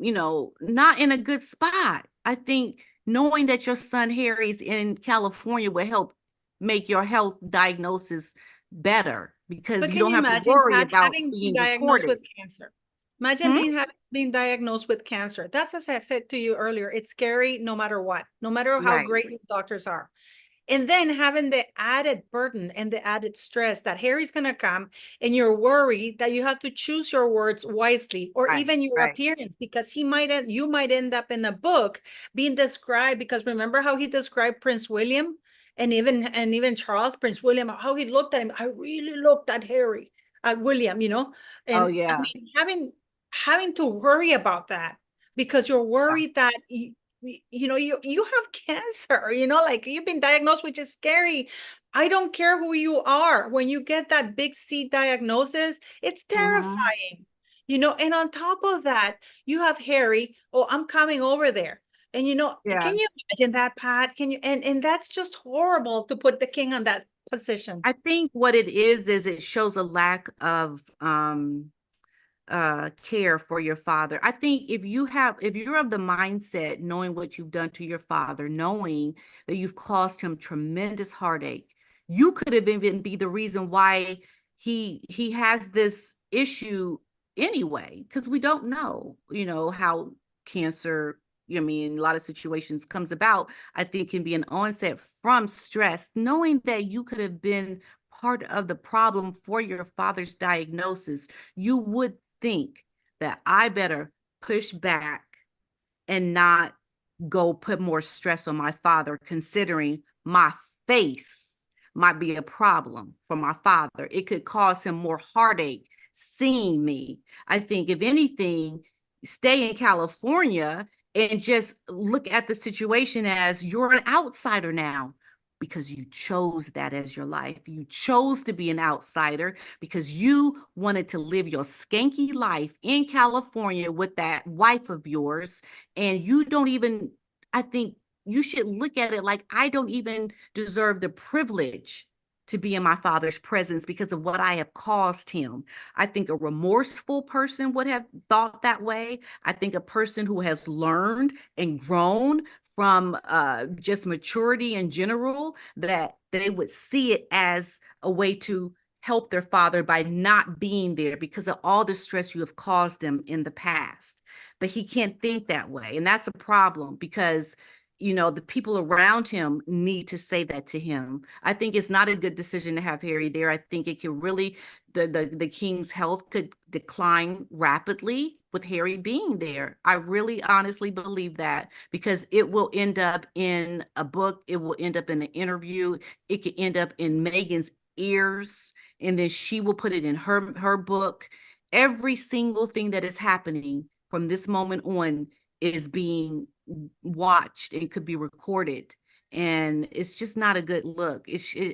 not in a good spot. I think knowing that your son Harry's in California will help make your health diagnosis better, because But you can don't you have to imagine, worry Pat, about having been being diagnosed reported. with cancer? Imagine Hmm? being diagnosed with cancer. That's, as I said to you earlier, it's scary no matter what, no matter how Right. great your doctors are. And then having the added burden and the added stress that Harry's going to come, and you're worried that you have to choose your words wisely, or Right. even your Right. appearance, because you might end up in a book being described, because remember how he described Prince William and even Charles, Prince William, how he looked at him. I really looked at Harry, at William, Oh and I yeah. mean, having to worry about that because you're worried that you have cancer, like you've been diagnosed, which is scary. I don't care who you are. When you get that big C diagnosis, it's Mm-hmm. terrifying, and on top of that, you have Harry. Oh, I'm coming over there. And Yeah. can you imagine that, Pat? Can you? And that's just horrible to put the king on that position. I think what it is it shows a lack of care for your father. I think if you're of the mindset, knowing what you've done to your father, knowing that you've caused him tremendous heartache, you could have even be the reason why he has this issue anyway, because we don't know, how cancer, I mean, a lot of situations comes about. I think can be an onset from stress, knowing that you could have been part of the problem for your father's diagnosis. You would think that I better push back and not go put more stress on my father, considering my face, might be a problem for my father. It could cause him more heartache seeing me. I think if anything, stay in California and just look at the situation as you're an outsider now because you chose that as your life. You chose to be an outsider because you wanted to live your skanky life in California with that wife of yours. And you don't even, I think you should look at it like I don't even deserve the privilege to be in my father's presence because of what I have caused him. I think a remorseful person would have thought that way. I think a person who has learned and grown from just maturity in general, that they would see it as a way to help their father by not being there because of all the stress you have caused them in the past. But he can't think that way. And that's a problem because the people around him need to say that to him. I think it's not a good decision to have Harry there. I think it could really, the king's health could decline rapidly with Harry being there. I really honestly believe that because it will end up in a book. It will end up in an interview. It could end up in Meghan's ears, and then she will put it in her book. Every single thing that is happening from this moment on is being watched and could be recorded, and it's just not a good look.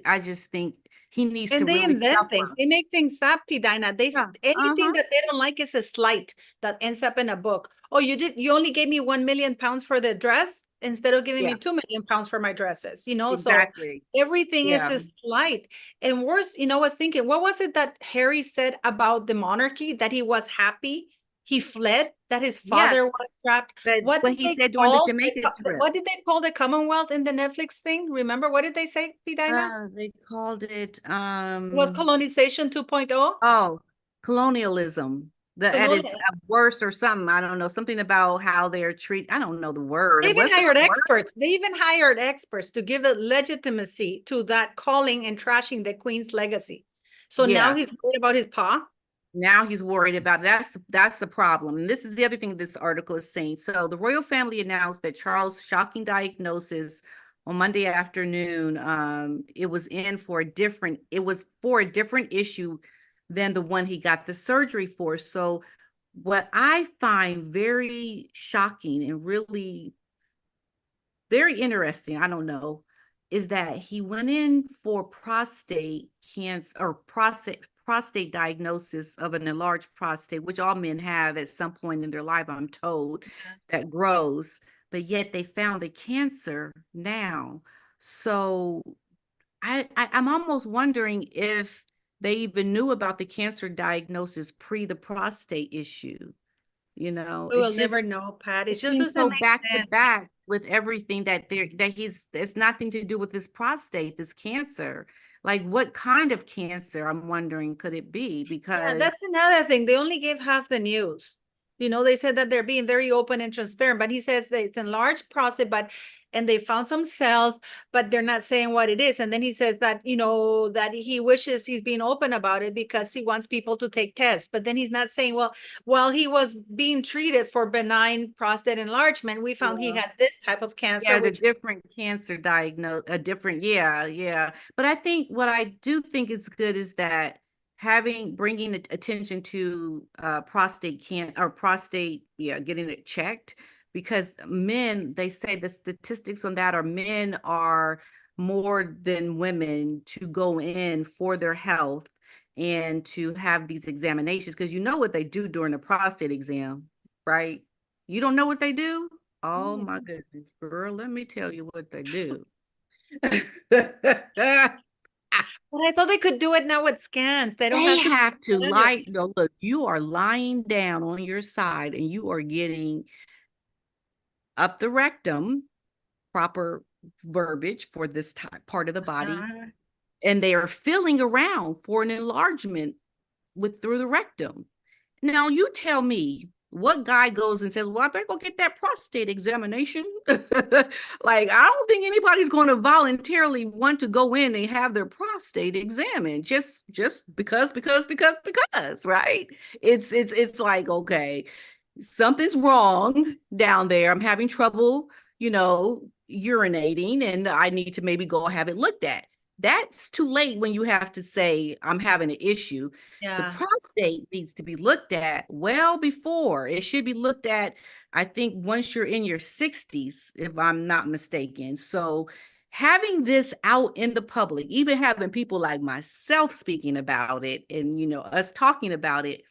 I just think he needs to they really invent things. suffer. They make things up, Dina. Anything that they don't like is a slight that ends up in a book. Oh, you only gave me 1 million pounds for the dress instead of giving me 2 million pounds for my dresses, Exactly. So everything is a slight. And worse, I was thinking, what was it that Harry said about the monarchy, that he was happy? He fled, that his father was trapped. What he said during the Jamaica trip. What did they call the Commonwealth in the Netflix thing? Remember, what did they say, Dina? They called it It was colonization 2.0. Oh, colonialism. At its worst or something. I don't know. Something about how they're treated. I don't know the word. They even hired experts. They even hired experts to give a legitimacy to that calling and trashing the Queen's legacy. So now he's worried about his pa. Now he's worried about that's the problem. And this is the other thing this article is saying. So the royal family announced that Charles' shocking diagnosis on Monday afternoon. It was for a different issue than the one he got the surgery for. So what I find very shocking and really very interesting, I don't know, is that he went in for prostate cancer or prostate diagnosis of an enlarged prostate, which all men have at some point in their life, I'm told, that grows, but yet they found the cancer now. So I'm almost wondering if they even knew about the cancer diagnosis pre the prostate issue. We will never know, Pat. It just seems so back to back with everything it's nothing to do with this prostate, this cancer. Like what kind of cancer, I'm wondering, could it be? Because that's another thing. They only gave half the news. They said that they're being very open and transparent, but he says that it's enlarged prostate, and they found some cells, but they're not saying what it is. And then he says that, that he wishes he's being open about it because he wants people to take tests. But then he's not saying, well, while he was being treated for benign prostate enlargement, we found he had this type of cancer. Yeah, the different cancer diagnosis, a different, yeah. But I think what I do think is good is that bringing attention to prostate getting it checked. Because men, they say the statistics on that men are more than women to go in for their health and to have these examinations. Because you know what they do during the prostate exam, right? You don't know what they do? Oh my goodness, girl, let me tell you what they do. But I thought they could do it now with scans. They have to lie. No, look, you are lying down on your side and you are getting up the rectum, proper verbiage for this part of the body, and they are feeling around for an enlargement through the rectum. Now you tell me what guy goes and says, well, I better go get that prostate examination. Like, I don't think anybody's going to voluntarily want to go in and have their prostate examined just because, right? It's like, okay, something's wrong down there. I'm having trouble, urinating, and I need to maybe go have it looked at. that's too late when you have to say, I'm having an issue. The Yeah. prostate needs to be looked at well before. It should be looked at, I think, once you're in your 60s, if I'm not mistaken. So having this out in the public, even having people like myself speaking about it and, us talking about it,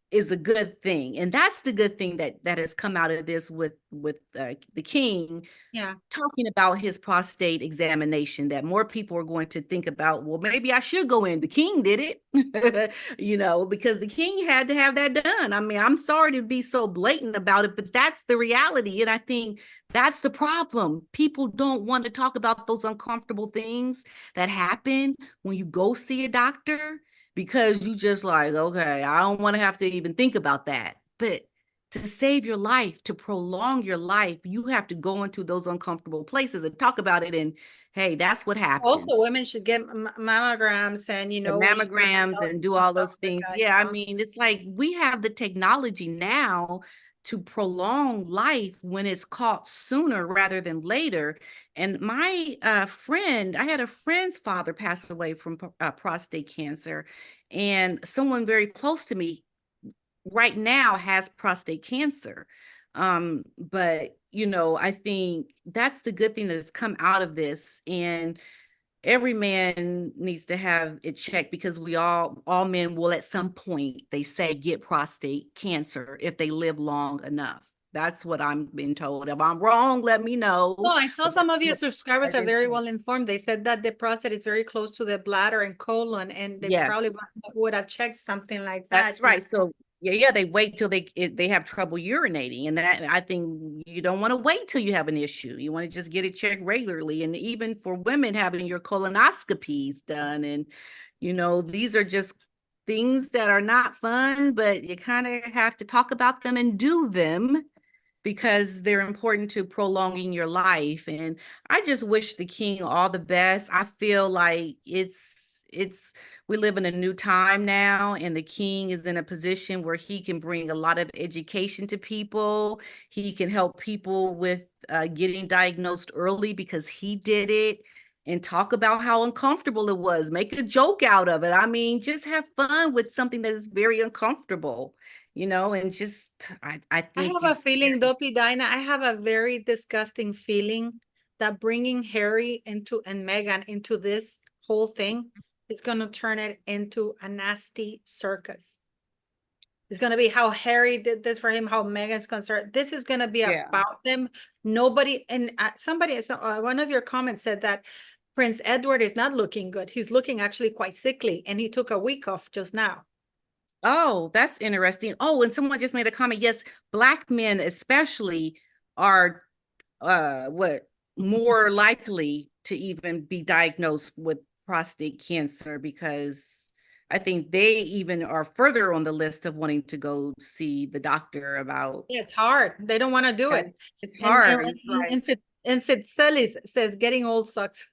is a good thing. And that's the good thing that has come out of this with the king Yeah. talking about his prostate examination, that more people are going to think about, well, maybe I should go in. The king did it, because the king had to have that done. I mean, I'm sorry to be so blatant about it, but that's the reality. And I think that's the problem. People don't want to talk about those uncomfortable things that happen when you go see a doctor, because you just like, okay, I don't want to have to even think about that. But to save your life, to prolong your life, you have to go into those uncomfortable places and talk about it. And hey, that's what Also, happens. women should get mammograms and, The we should mammograms and do all those things. Yeah, I mean, it's like we have the technology now to prolong life when it's caught sooner rather than later. And my friend, I had a friend's father pass away from prostate cancer, and someone very close to me right now has prostate cancer. But I think that's the good thing that has come out of this. And every man needs to have it checked, because all men will at some point, they say, get prostate cancer if they live long enough. That's what I'm being told. If I'm wrong, let me know. No, I saw some of your subscribers are very well Yes. informed. They said that the prostate is very close to the bladder and colon, and they probably would have checked something like that. That's right. So yeah, they wait till they have trouble urinating, and that, I think, you don't want to wait till you have an issue. You want to just get it checked regularly, and even for women, having your colonoscopies done, and these are just things that are not fun, but you kind of have to talk about them and do them, because they're important to prolonging your life. And I just wish the king all the best. I feel like we live in a new time now, and the king is in a position where he can bring a lot of education to people. He can help people with getting diagnosed early, because he did it, and talk about how uncomfortable it was. Make a joke out of it. I mean, just have fun with something that is very uncomfortable, and just, I I think have a it's feeling, though, Dina, I have a very disgusting feeling that bringing Harry and Meghan into this whole thing is going to turn it into a nasty circus. It's going to be how Harry did this for him, how Meghan's concerned. This is going to be about them. Nobody, and one of your comments said that Prince Edward is not looking good. He's looking actually quite sickly, and he took a week off just now. Oh, that's interesting. Oh, and someone just made a comment. Yes, Black men especially are more likely to even be diagnosed with prostate cancer, because I think they even are further on the list of wanting to go see the doctor about. Yeah, it's hard. They don't want to do it. It's hard. And, It's like, and Fitzelli says getting old sucks.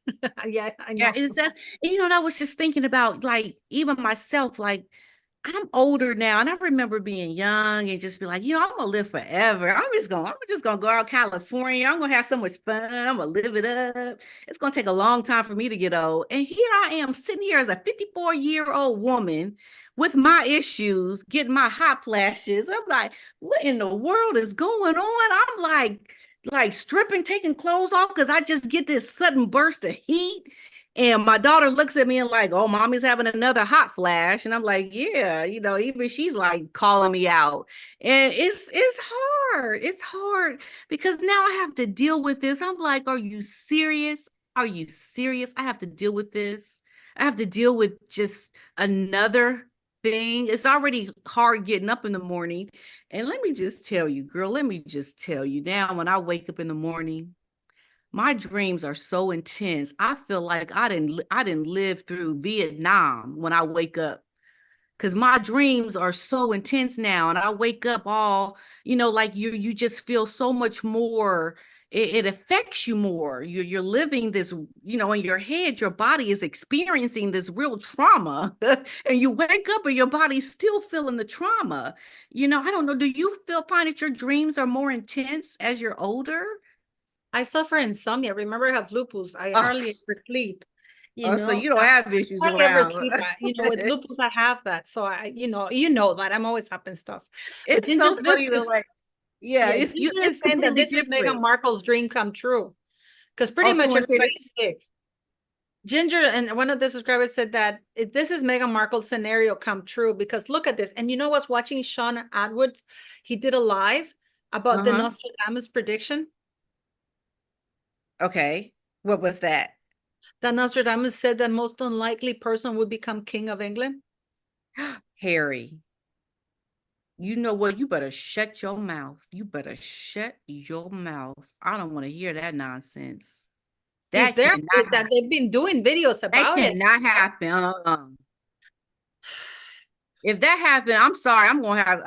Yeah, I know. yeah, is that, I was just thinking about, like, even myself, like, I'm older now, and I remember being young and just be like, I'm gonna live forever. I'm just gonna go out California. I'm gonna have so much fun. I'm gonna live it up. It's gonna take a long time for me to get old. And here I am sitting here as a 54-year-old woman with my issues, getting my hot flashes. I'm like, what in the world is going on? I'm like stripping, taking clothes off, because I just get this sudden burst of heat. And my daughter looks at me and like, oh, mommy's having another hot flash. And I'm like, yeah, even she's like calling me out. And it's hard. It's hard, because now I have to deal with this. I'm like, are you serious? Are you serious? I have to deal with this. I have to deal with just another thing. It's already hard getting up in the morning. And let me just tell you, girl, let me just tell you, now when I wake up in the morning, my dreams are so intense. I feel like I didn't live through Vietnam when I wake up, because my dreams are so intense now. And I wake up all, like you just feel so much more. It affects you more. You're living this, in your head, your body is experiencing this real trauma. And you wake up and your body's still feeling the trauma. I don't know. Do you find that your dreams are more intense as you're older? I suffer insomnia. Remember, I have lupus. I hardly ever sleep. You Oh, so know, you don't have issues I hardly ever around. see that. With lupus, I have that. So you know that I'm always having stuff. But It's Ginger so funny to like, yeah, yeah, it's you. Ginger It's is saying that completely this is Meghan different. Markle's dream come true. Because pretty Oh, much someone said everybody's sick. Ginger and one of the subscribers said that this is Meghan Markle's scenario come true because look at this. And you know what's watching Sean Atwood? He did a live about the Nostradamus prediction. Okay, what was that? That Nostradamus said the most unlikely person would become king of England. Harry, you know what? You better shut your mouth. You better shut your mouth. I don't want to hear that nonsense. He's That there cannot with that. happen. They've been doing videos That about it. cannot happen. If that happened, I'm sorry. I'm gonna have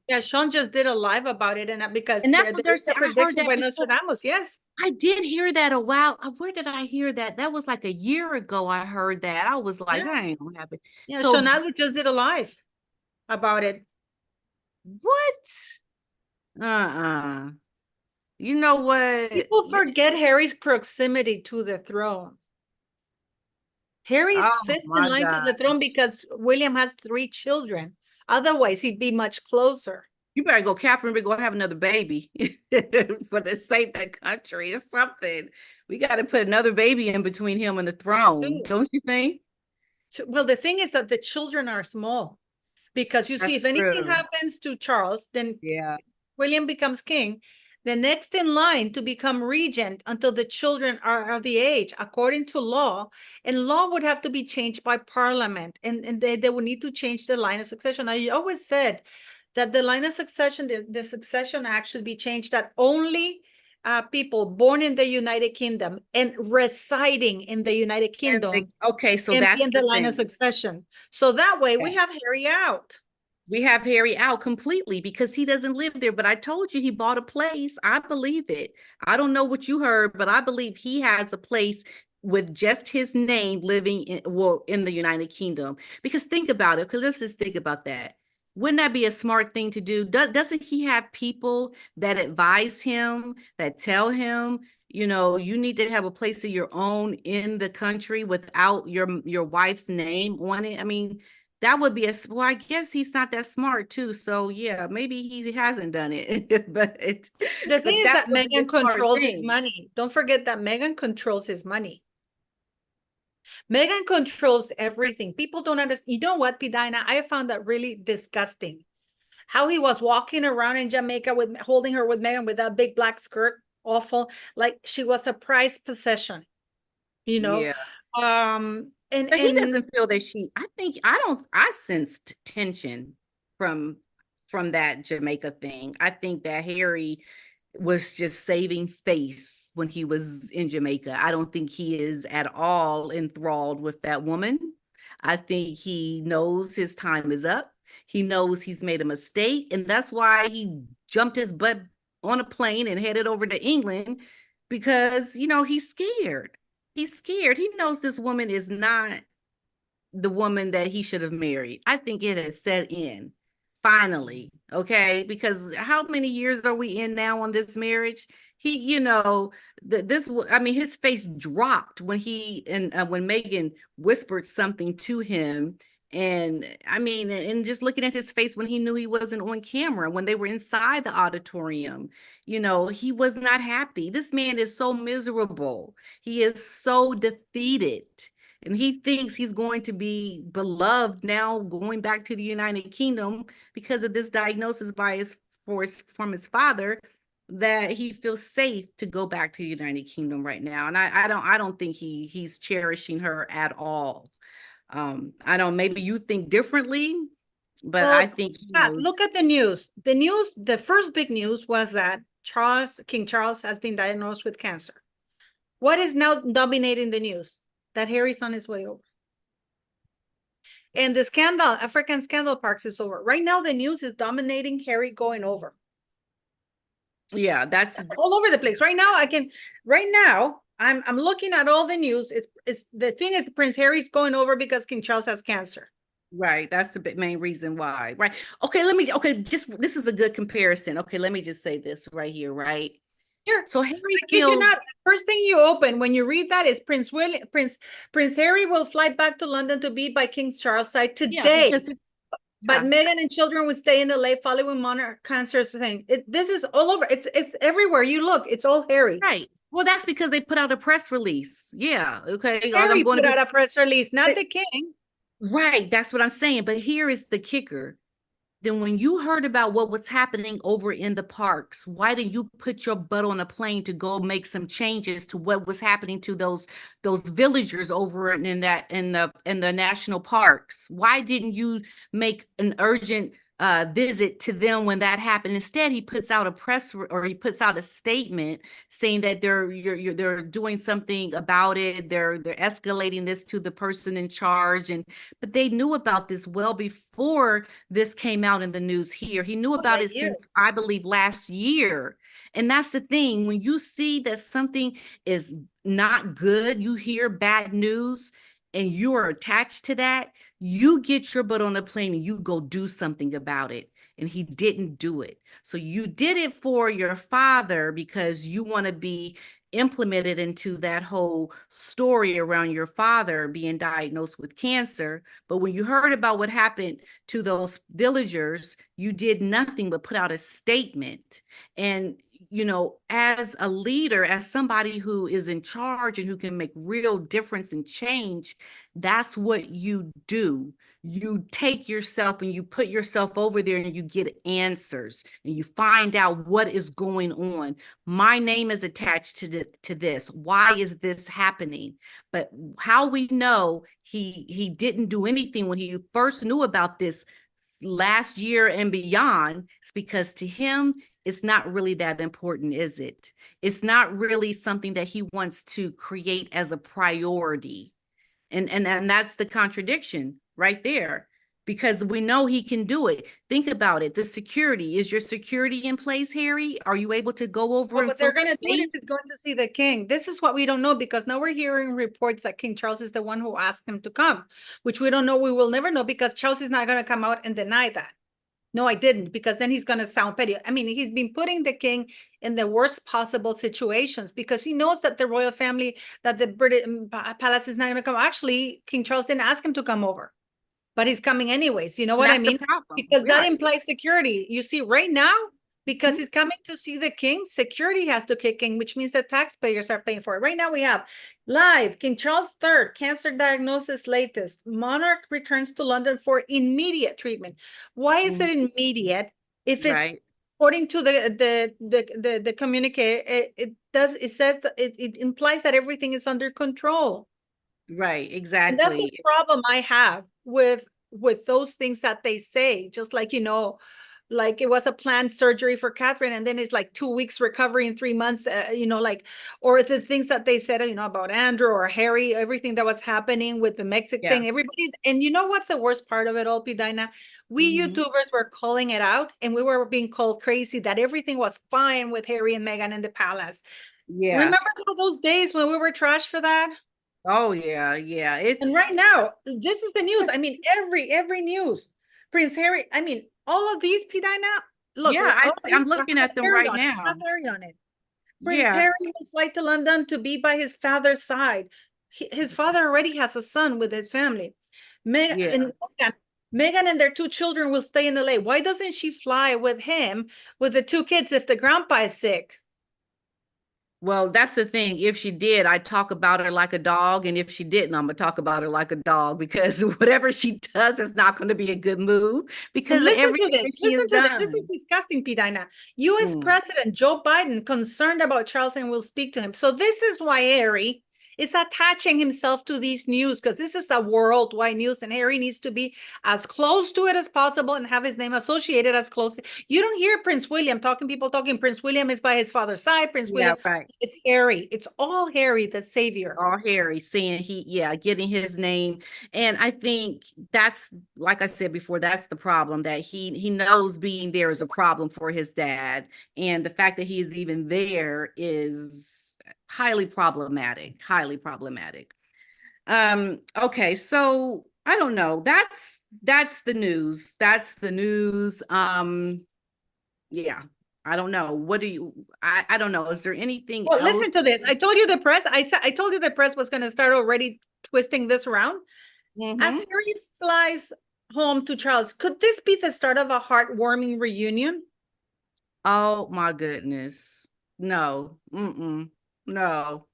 Yeah, Sean just did a live about it, and because And that's there what they're is a saying. I heard prediction that by before. Nostradamus. Yes. I did hear that a while. Where did I hear that? That was like a year ago. I heard that. I was like, Yeah. that ain't gonna happen. Yeah, Sean So Atwood just did a live about it. what? You know what? People forget Harry's proximity to the throne. Harry's Oh fifth in my line to the throne gosh. because William has 3 children. Otherwise, he'd be much closer. You better go, Catherine. We're gonna have another baby for the sake of the country or something. We got to put another baby in between him and the throne, don't you think? Well, the thing is that the children are small because you see, That's if anything true. happens to Charles, then Yeah. William becomes king. The next in line to become regent until the children are of the age, according to law, and law would have to be changed by parliament, and they would need to change the line of succession. I always said that the line of succession, the Succession Act should be changed that only people born in the United Kingdom and residing in the United Kingdom Okay, so can be that's in the the line of thing. succession. So that way we Okay. have Harry out. We have Harry out completely because he doesn't live there. But I told you he bought a place. I believe it. I don't know what you heard, but I believe he has a place with just his name living in the United Kingdom. Because think about it, because let's just think about that. Wouldn't that be a smart thing to do? Doesn't he have people that advise him, that tell him, you need to have a place of your own in the country without your wife's name on it? I mean, that would be well, I guess he's not that smart too. So yeah, maybe he hasn't done it, The thing but is that that would be a Meghan smart controls his thing. money. Don't forget that Meghan controls his money. Meghan controls everything. People don't understand. You know what, PDINA? I found that really disgusting. How he was walking around in Jamaica with holding her with Meghan with that big black skirt. Awful. Like she was a prized possession, you know. Yeah. And But he doesn't feel that I sensed tension from that Jamaica thing. I think that Harry was just saving face when he was in Jamaica. I don't think he is at all enthralled with that woman. I think he knows his time is up. He knows he's made a mistake, and that's why he jumped his butt on a plane and headed over to England because, he's scared. He's scared. He knows this woman is not the woman that he should have married. I think it has set in finally. Okay. Because how many years are we in now on this marriage? He, I mean, his face dropped when when Megan whispered something to him. And I mean, and just looking at his face when he knew he wasn't on camera, when they were inside the auditorium, he was not happy. This man is so miserable. He is so defeated. And he thinks he's going to be beloved now going back to the United Kingdom because of this diagnosis from his father, that he feels safe to go back to the United Kingdom right now. And I don't think he's cherishing her at all. I don't, maybe you think differently, but well, I think he look knows. at the news. The first big news was that King Charles has been diagnosed with cancer. What is now dominating the news? That Harry's on his way over. And the scandal, African Scandal Parks is over. Right now, the news is dominating Harry going over. Yeah, that's all over the place. Right now, I'm looking at all the news. It's the thing is Prince Harry's going over because King Charles has cancer. Right. That's the main reason why. Right. Okay, this is a good comparison. Okay, let me just say this right here, right? Here, So Harry I kid you feels, not, the first thing you open when you read that is Prince Harry will fly back to London to be by King Charles' side yeah, today. because But Meghan and children would stay in LA following monarch cancer's thing. This is all over. It's everywhere you look. It's all Harry. right. Well, that's because they put out a press release. Yeah. Okay. Like Harry I'm going put to out a press release, not the king. right. That's what I'm saying. But here is the kicker. Then when you heard about what was happening over in the parks, why didn't you put your butt on a plane to go make some changes to what was happening to those villagers over in the national parks? Why didn't you make an urgent visit to them when that happened? Instead, he puts out he puts out a statement saying that they're doing something about it. They're escalating this to the person in charge, but they knew about this well before this came out in the news here. He knew about it since, I believe, last year. And that's the thing. When you see that something is not good, you hear bad news and you are attached to that, you get your butt on a plane and you go do something about it. And he didn't do it. So you did it for your father because you want to be implemented into that whole story around your father being diagnosed with cancer. But when you heard about what happened to those villagers, you did nothing but put out a statement. And, as a leader, as somebody who is in charge and who can make real difference and change, that's what you do. You take yourself and you put yourself over there and you get answers and you find out what is going on. My name is attached to this. Why is this happening? But how we know he didn't do anything when he first knew about this last year and beyond is because to him, it's not really that important, is it? It's not really something that he wants to create as a priority. And that's the contradiction right there, because we know he can do it. Think about it. The security, is your security in place, Harry? Are you able to go over and But they're going to do it if it's going to see the king. This is what we don't know, because now we're hearing reports that King Charles is the one who asked him to come, which we don't know. We will never know, because Charles is not going to come out and deny that. No, I didn't, because then he's going to sound petty. I mean, he's been putting the king in the worst possible situations because he knows that the royal family, that the British palace is not going to come. Actually, King Charles didn't ask him to come over, but he's coming anyways. You know what I mean? Because that implies security. You see, right now, because he's coming to see the king, security has to kick in, which means that taxpayers are paying for it. Right now we have live King Charles III, cancer diagnosis latest. Monarch returns to London for immediate treatment. Why is it immediate? If it's according to the communique, it says that it implies that everything is under control. Right, exactly. And that's the problem I have with those things that they say, just like, like it was a planned surgery for Catherine, and then it's like 2 weeks recovery in 3 months, or the things that they said, about Andrew or Harry, everything that was happening with the Mexican thing, everybody. And you know what's the worst part of it all, Pidina? We YouTubers were calling it out, and we were being called crazy that everything was fine with Harry and Meghan in the palace. Yeah. Remember those days when we were trashed for that? Oh, yeah. And right now, this is the news. I mean, every news. Prince Harry, I mean, all of these, Pidina, look. Yeah, I'm looking at them right now. Prince Harry will fly to London to be by his father's side. His father already has a son with his family. Meghan and their 2 children will stay in LA. Why doesn't she fly with him, with the 2 kids, if the grandpa is sick? Well, that's the thing. If she did, I'd talk about her like a dog. And if she didn't, I'm going to talk about her like a dog, because whatever she does is not going to be a good move, because listen to this. This is disgusting, Pidina. U.S. President Joe Biden concerned about Charles and will speak to him. So this is why Harry is attaching himself to these news, because this is a worldwide news, and Harry needs to be as close to it as possible and have his name associated as close. You don't hear Prince William people talking. Prince William is by his father's side. Prince William, it's Harry. It's all Harry, the savior. All Harry, saying getting his name. And I think that's, like I said before, that's the problem, that he knows being there is a problem for his dad. And the fact that he is even there is highly problematic. Okay, so I don't know. That's the news. Yeah. I don't know. What do you, I don't know. Is there anything Well, else? listen to this. I told you the press, I told you the press was going to start already twisting this around. As Harry flies home to Charles, could this be the start of a heartwarming reunion? Oh my goodness. No. No.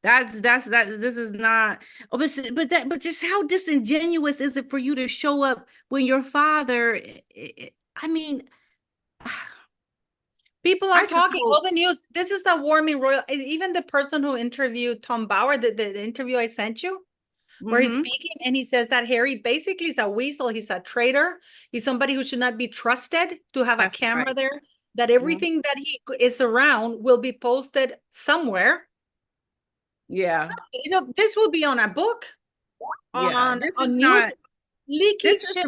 This is not. Oh, but just how disingenuous is it for you to show up when your father, I mean, people are talking hope, all the news. This is the warming royal. Even the person who interviewed Tom Bauer, the interview I sent you, where he's speaking, and he says that Harry basically is a weasel. He's a traitor. He's somebody who should not be trusted to have a camera there. That everything that he is around will be posted somewhere. Yeah. So, you know, this will be on a book. Yeah. This is news, not leaky shit.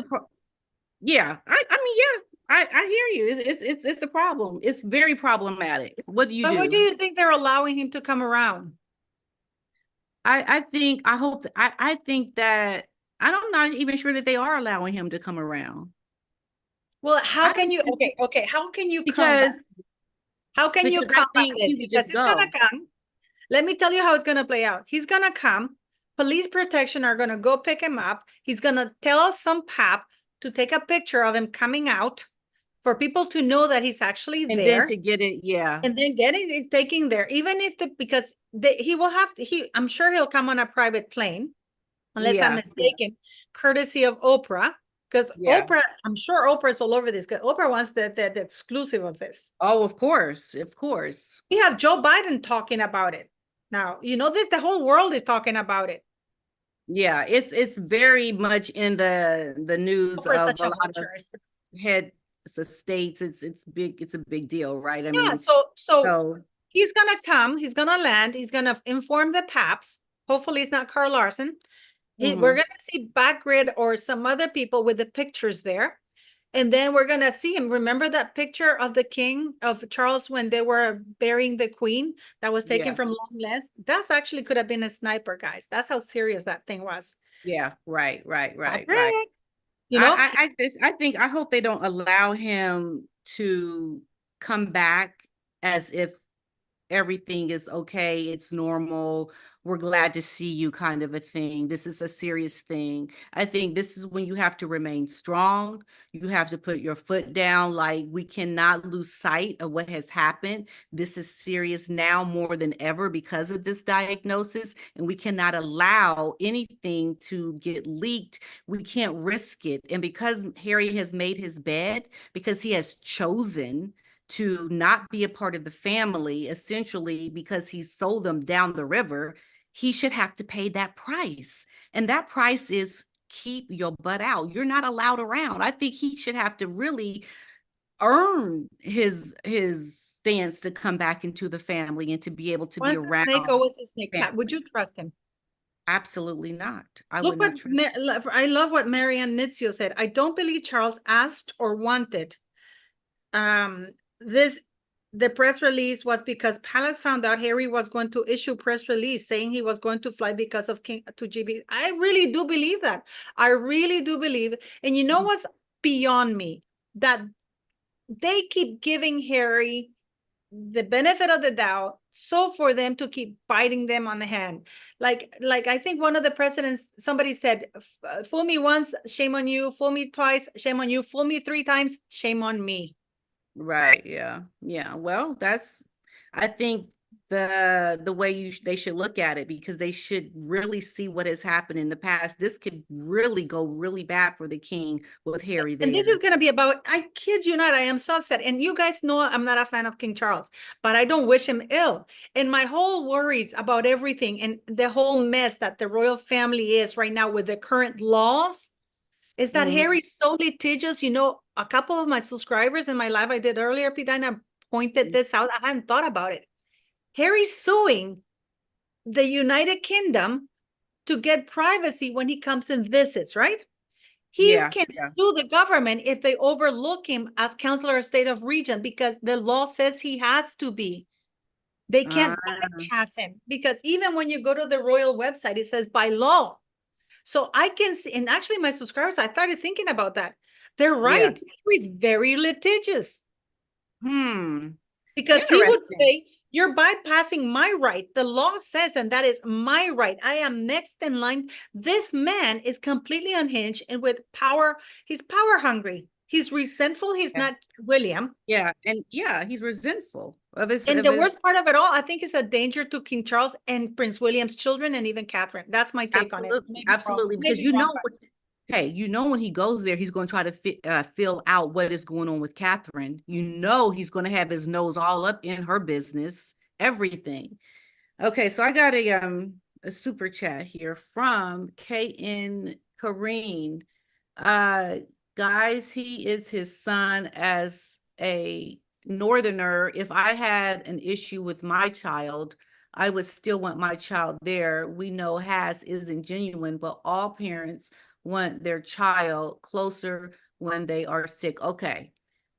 Yeah. I mean, yeah. I hear you. It's a problem. It's very problematic. What do you do? What do you think they're allowing him to come around? I think that I'm not even sure that they are allowing him to come around. Well, how can you how can you because how can you come he would just go. Gonna come. Let me tell you how it's gonna play out. He's gonna come, police protection are gonna go pick him up. He's gonna tell some pap to take a picture of him coming out for people to know that he's actually and there. Then to get it, yeah. And then getting is taking there, even if because he will have to, I'm sure he'll come on a private plane, unless I'm mistaken, courtesy of Oprah. Because Oprah, I'm sure Oprah's all over this, because Oprah wants the exclusive of this. Oh, of course, of course. We have Joe Biden talking about it. Now, you know this, the whole world is talking about it. Yeah, it's very much in the news of a lot of heads of states. It's big, it's a big deal, right? I mean, so he's gonna come, he's gonna land, he's gonna inform the paps. Hopefully it's not Carl Larson. We're going to see Backgrid or some other people with the pictures there. And then we're going to see him. Remember that picture of the king, of Charles, when they were burying the queen that was taken from Long Lens? That's actually could have been a sniper, guys. That's how serious that thing was. Yeah, right. You know, I hope they don't allow him to come back as if everything is okay, it's normal, we're glad to see you kind of a thing. This is a serious thing. I think this is when you have to remain strong. You have to put your foot down. Like, we cannot lose sight of what has happened. This is serious now more than ever because of this diagnosis, and we cannot allow anything to get leaked. We can't risk it. And because Harry has made his bed, because he has chosen to not be a part of the family, essentially because he sold them down the river, he should have to pay that price. And that price is keep your butt out. You're not allowed around. I think he should have to really earn his stance to come back into the family and to be able to be around. Snake always a snake. Pat, would you trust him? Absolutely not. I love what Marianne Nitzio said. I don't believe Charles asked or wanted the press release was because Palace found out Harry was going to issue press release saying he was going to fly because of King to GB. I really do believe that. I really do believe. And you know what's beyond me? That they keep giving Harry the benefit of the doubt, so for them to keep biting them on the hand. Like I think one of the presidents, somebody said, fool me once, shame on you. Fool me twice, shame on you. Fool me 3 times, shame on me. Right. Yeah. Well, I think the way they should look at it, because they should really see what has happened in the past. This could really go really bad for the king with Harry there. And this is going to be about, I kid you not, I am so upset. And you guys know I'm not a fan of King Charles, but I don't wish him ill. And my whole worries about everything and the whole mess that the royal family is right now with the current laws is that Harry's so litigious. You know, a couple of my subscribers in my live I did earlier, Dina, pointed this out. I hadn't thought about it. Harry's suing the United Kingdom to get privacy when he comes and visits, right? He can sue the government if they overlook him as Counselor of State of Region, because the law says he has to be. They can't bypass him, because even when you go to the royal website, it says by law. So I can see, and actually my subscribers, I started thinking about that. They're right. He's very litigious. Because he would say, you're bypassing my right. The law says, and that is my right. I am next in line. This man is completely unhinged and with power. He's power hungry. He's resentful. He's not William. Yeah. And he's resentful of his. And the worst part of it all, I think, is a danger to King Charles and Prince William's children and even Catherine. That's my take on it. Absolutely. Because when he goes there, he's going to try to fill out what is going on with Catherine. He's going to have his nose all up in her business, everything. Okay, so I got a super chat here from KN Kareen. Guys, he is his son. As a northerner, if I had an issue with my child, I would still want my child there. We know Has isn't genuine, but all parents want their child closer when they are sick. Okay.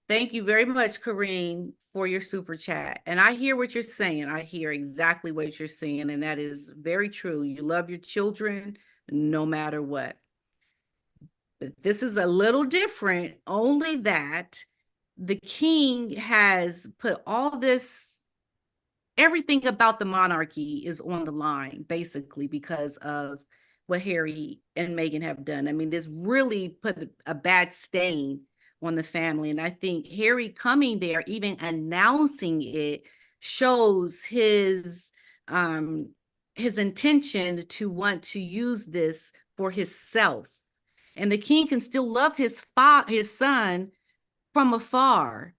Thank you very much, Kareen, for your super chat. And I hear what you're saying. I hear exactly what you're saying. And that is very true. You love your children no matter what. But this is a little different, only that the king has put all this, everything about the monarchy is on the line, basically, because of what Harry and Meghan have done. I mean, this really put a bad stain on the family. And I think Harry coming there, even announcing it, shows his intention to want to use this for himself. And the king can still love his son from afar.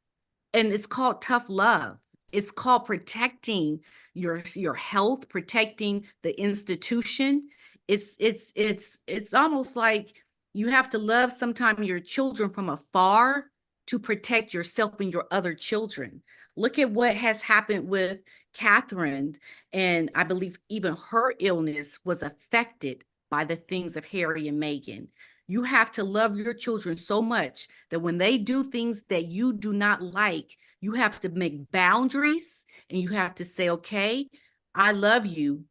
And it's called tough love. It's called protecting your health, protecting the institution. It's almost like you have to love sometimes your children from afar to protect yourself and your other children. Look at what has happened with Catherine, and I believe even her illness was affected by the things of Harry and Meghan. You have to love your children so much that when they do things that you do not like, you have to make boundaries and you have to say, okay, I love you,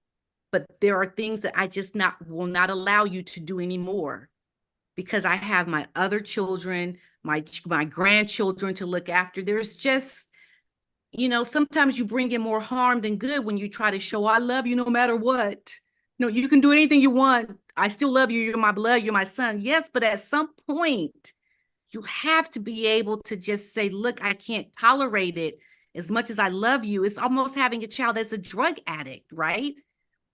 but there are things that I just will not allow you to do anymore because I have my other children, my grandchildren to look after. There's just, sometimes you bring in more harm than good when you try to show I love you no matter what. No, you can do anything you want. I still love you. You're my blood. You're my son. Yes, but at some point, you have to be able to just say, look, I can't tolerate it as much as I love you. It's almost having a child that's a drug addict, right?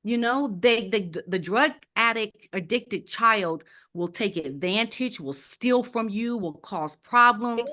The drug addicted child will take advantage, will steal from you, will cause problems.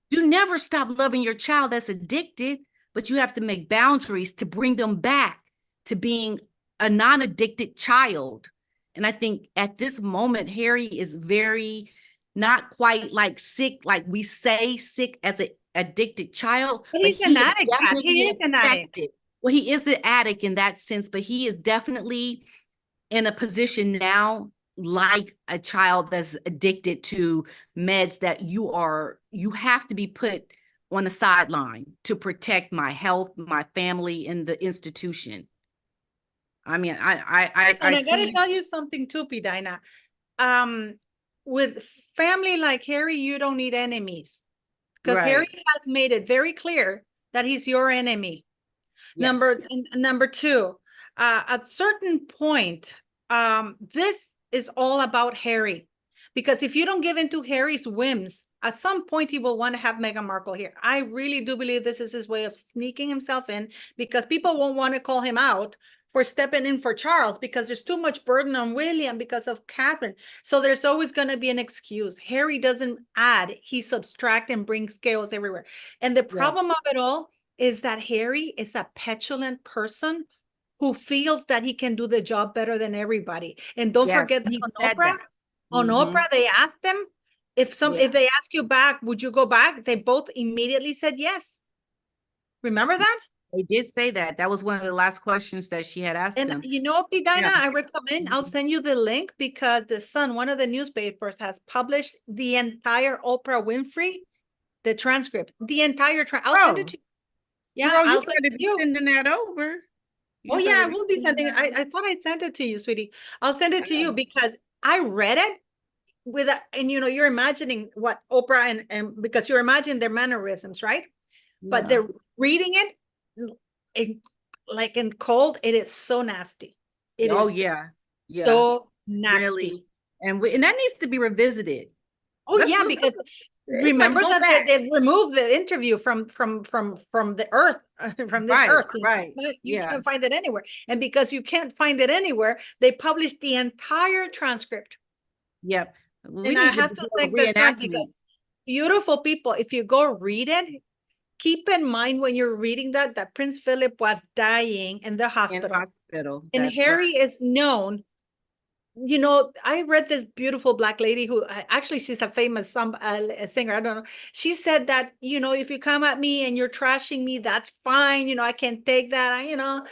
You never stop loving your child that's addicted, but you have to make boundaries to bring them back to being a non-addicted child. And I think at this moment, Harry is very not quite like sick, like we say sick as an addicted child. But he's an addict. He is an addict. Well, he is an addict in that sense, but he is definitely in a position now like a child that's addicted to meds that you have to be put on the sideline to protect my health, my family, and the institution. I mean, I gotta tell you something too, Dina. With family like Harry, you don't need enemies because Harry has made it very clear that he's your enemy. Yes. Number two, at certain point, this is all about Harry, because if you don't give in to Harry's whims, at some point he will want to have Meghan Markle here. I really do believe this is his way of sneaking himself in, because people won't want to call him out for stepping in for Charles because there's too much burden on William because of Catherine. So there's always going to be an excuse. Harry doesn't add, he subtracts and brings chaos everywhere. And the problem of it all is that Harry is a petulant person who feels that he can do the job better than everybody. And don't forget that on Oprah, they asked them, if they ask you back, would you go back? They both immediately said yes. Remember that? They did say that. That was one of the last questions that she had asked him. You know, Dina, I recommend, I'll send you the link, because the Sun, one of the newspapers, has published the entire Oprah Winfrey, the transcript, the entire I'll send it to you. Yeah, I'll send it to you. Sending that over. I will be sending it. I thought I sent it to you, sweetie. I'll send it to you because I read it and you're imagining what Oprah and because you're imagining their mannerisms, right? but they're reading it like in cold. It is so nasty. It is yeah. so nasty. Really. And that needs to be revisited. Oh, yeah, because remember like, that they've removed the interview from the earth, from this earth. Right. You can't find it anywhere. And because you can't find it anywhere, they published the entire transcript. Yep. And I have to thank the sun, because beautiful people, if you go read it, keep in mind when you're reading that Prince Philip was dying in the hospital. And Harry is known. You know, I read this beautiful Black lady who actually, she's a famous singer. I don't know. She said that, you know, if you come at me and you're trashing me, that's fine. You know, I can take that, you know,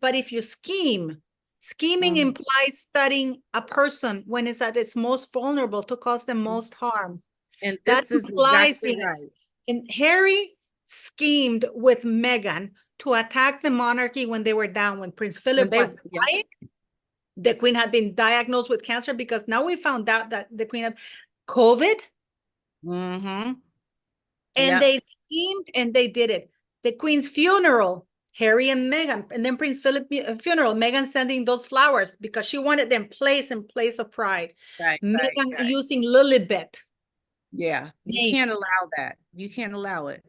but if you scheming implies studying a person when it's at its most vulnerable to cause them most harm. And this is exactly right. And Harry schemed with Meghan to attack the monarchy when they were down, when Prince Philip was dying. The Queen had been diagnosed with cancer, because now we found out that the Queen had COVID. And they schemed and they did it. The Queen's funeral, Harry and Meghan, and then Prince Philip funeral, Meghan sending those flowers because she wanted them placed in place of pride. Meghan using Lilibet. Yeah, you can't allow that. You can't allow it.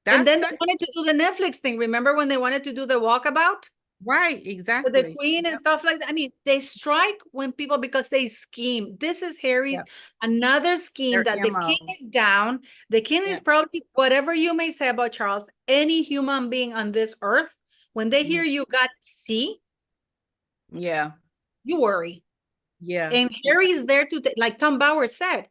And then they wanted to do the Netflix thing. Remember when they wanted to do the walkabout? Right, exactly. With the Queen and stuff like that. I mean, they strike when people, because they scheme. This is Harry's another scheme, that the king is down. The king is probably, whatever you may say about Charles, any human being on this earth, when they hear you got C, you worry. And Harry's there to, like Tom Bowers said,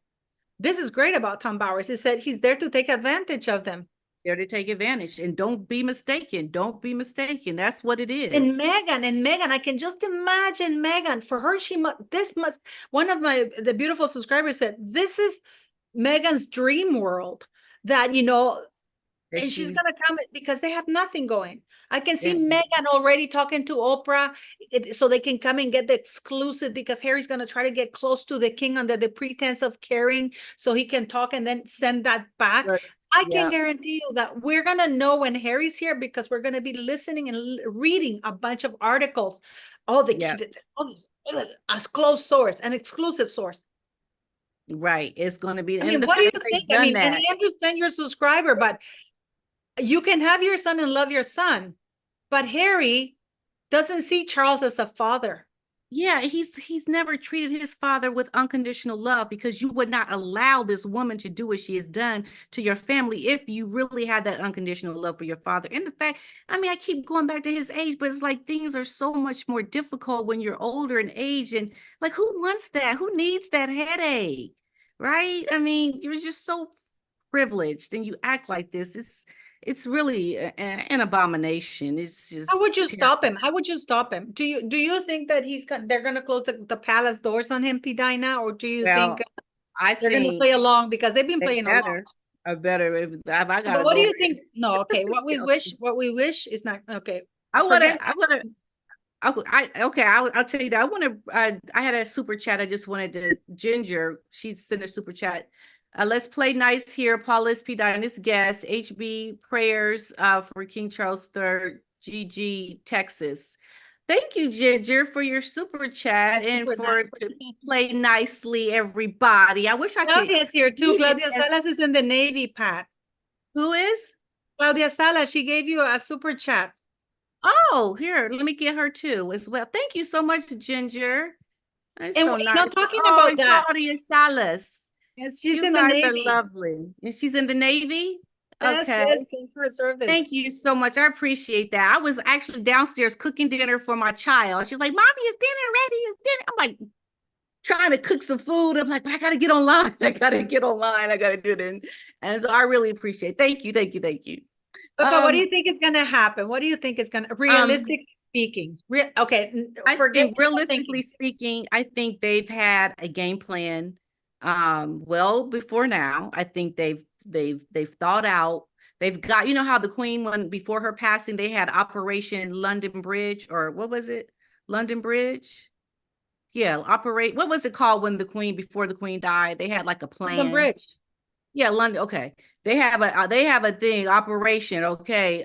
this is great about Tom Bowers. He said he's there to take advantage of them. There to take advantage, and don't be mistaken. Don't be mistaken. That's what it is. And Meghan, I can just imagine Meghan. For her, one of the beautiful subscribers said, this is Meghan's dream world, that, you know, and she's gonna come, because they have nothing going. I can see Meghan already talking to Oprah, so they can come and get the exclusive, because Harry's gonna try to get close to the king under the pretense of caring, so he can talk and then send that back. I can guarantee you that we're going to know when Harry's here, because we're going to be listening and reading a bunch of articles. As close source, an exclusive source. Right. It's going to be. I mean, what do you think? I mean, and I understand you're a subscriber, but you can have your son and love your son. But Harry doesn't see Charles as a father. Yeah, he's never treated his father with unconditional love, because you would not allow this woman to do what she has done to your family if you really had that unconditional love for your father. And the fact, I mean, I keep going back to his age, but it's like things are so much more difficult when you're older in age, and like, who wants that? Who needs that headache? Right? I mean, you're just so privileged and you act like this. It's really an abomination. It's just. How would you stop him? How would you stop him? Do you think that they're going to close the palace doors on him, PDINA, or do you think they're going to play along, because they've been playing along? I better. If I got. But what do you think? No, okay. What we wish is not okay. I'll tell you that I had a super chat. I just wanted to Ginger. She sent a super chat. Let's play nice here. Paulus PDINA'S guest, HB prayers for King Charles III, GG, Texas. Thank you, Ginger, for your super chat and for play nicely, everybody. I wish I could. Claudia's here too. Claudia Salas is in the Navy, Pat. Who is? Claudia Salas. She gave you a super chat. Oh, here, let me get her too as well. Thank you so much, Ginger. That's and so nice. Not talking about that. Claudia Salas. Yes, she's in the Navy. Are lovely. And she's in the Navy? Yes, okay. Yes, thanks for service. Thank you so much. I appreciate that. I was actually downstairs cooking dinner for my child. She's like, Mommy, is dinner ready? Is dinner? I'm like, trying to cook some food. I'm like, but I got to get online. I got to do it. And so I really appreciate it. Thank you. But what do you think is going to happen? What do you think is going to, realistically speaking? Realistically speaking, I think they've had a game plan. Well before now. I think they've thought out. They've got, you know how the Queen, when before her passing, they had Operation London Bridge, or what was it? London Bridge? Yeah, what was it called when before the Queen died? They had like a plan. London Bridge. Yeah, London. Okay. They have a thing, operation, okay.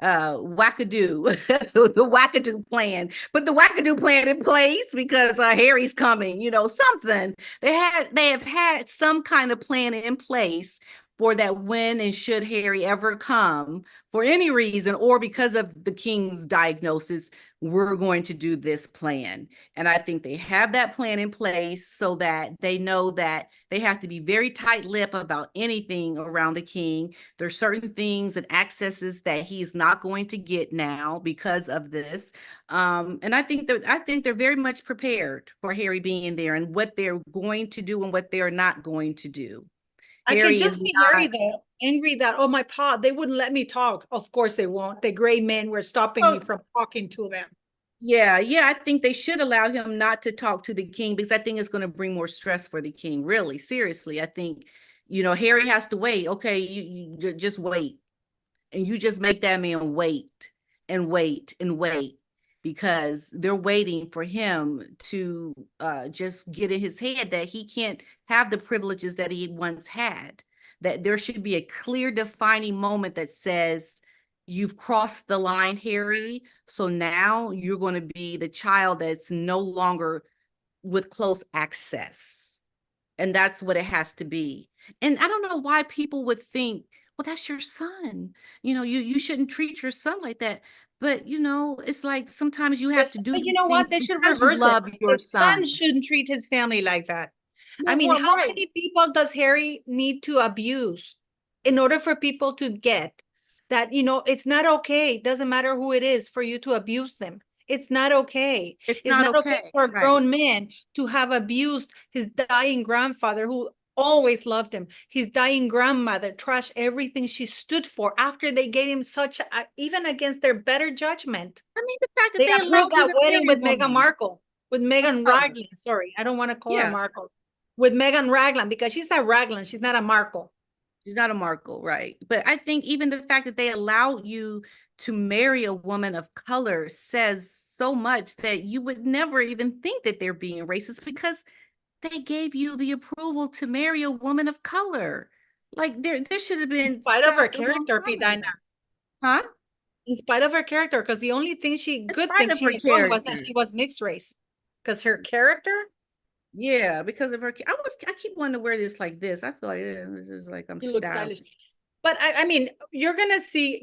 Wackadoo, the Wackadoo plan. Put the Wackadoo plan in place because Harry's coming, something. They have had some kind of plan in place for that when and should Harry ever come for any reason or because of the king's diagnosis, we're going to do this plan. And I think they have that plan in place so that they know that they have to be very tight-lipped about anything around the king. There's certain things and accesses that he's not going to get now because of this. And I think they're very much prepared for Harry being there and what they're going to do and what they're not going to do. I can just see Harry though, angry that, oh, my pod, they wouldn't let me talk. Of course they won't. The gray men were stopping me from talking to them. Yeah, I think they should allow him not to talk to the king because I think it's going to bring more stress for the king. Really, seriously, I think, Harry has to wait. Okay, you just wait. And you just make that man wait and wait and wait because they're waiting for him to just get in his head that he can't have the privileges that he once had, that there should be a clear defining moment that says, you've crossed the line, Harry. So now you're going to be the child that's no longer with close access. And that's what it has to be. And I don't know why people would think, well, that's your son. You shouldn't treat your son like that. But, it's like sometimes you have to do. But you know what? They should reverse love it. your The son shouldn't treat his family like that. I mean, how many people does Harry need to abuse in order for people to get that, it's not okay. It doesn't matter who it is for you to abuse them. It's not okay. It's not okay for a grown man to have abused his dying grandfather who always loved him. His dying grandmother trashed everything she stood for after they gave him such even against their better judgment. I mean, the fact that they approved that wedding with Meghan Markle, with Meghan Raglan. Sorry, I don't want to call her Markle. With Meghan Raglan, because she's a Raglan, she's not a Markle. She's not a Markle, right? But I think even the fact that they allow you to marry a woman of color says so much that you would never even think that they're being racist because they gave you the approval to marry a woman of color. Like there should have been. In spite of her character, Dina. Huh? In spite of her character, because the only thing good thing she had done was that she was mixed race. Because her character. Yeah, because of her. I keep wanting to wear this like this. I feel like it's just like I'm stylish. But I mean, you're gonna see.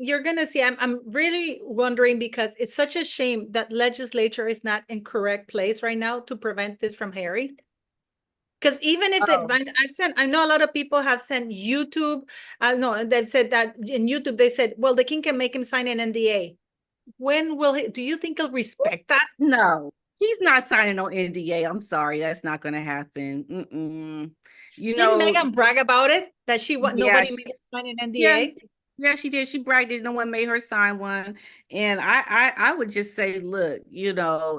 I'm really wondering because it's such a shame that legislature is not in correct place right now to prevent this from Harry. Because even if I know a lot of people have sent YouTube. No, they've said that in YouTube, they said, well, the king can make him sign an NDA. When will he, do you think he'll respect that? No, he's not signing no NDA. I'm sorry. That's not going to happen. Didn't Meghan brag about it? That nobody made her sign an NDA? Yeah, she did. She bragged that no one made her sign one. And I would just say, look,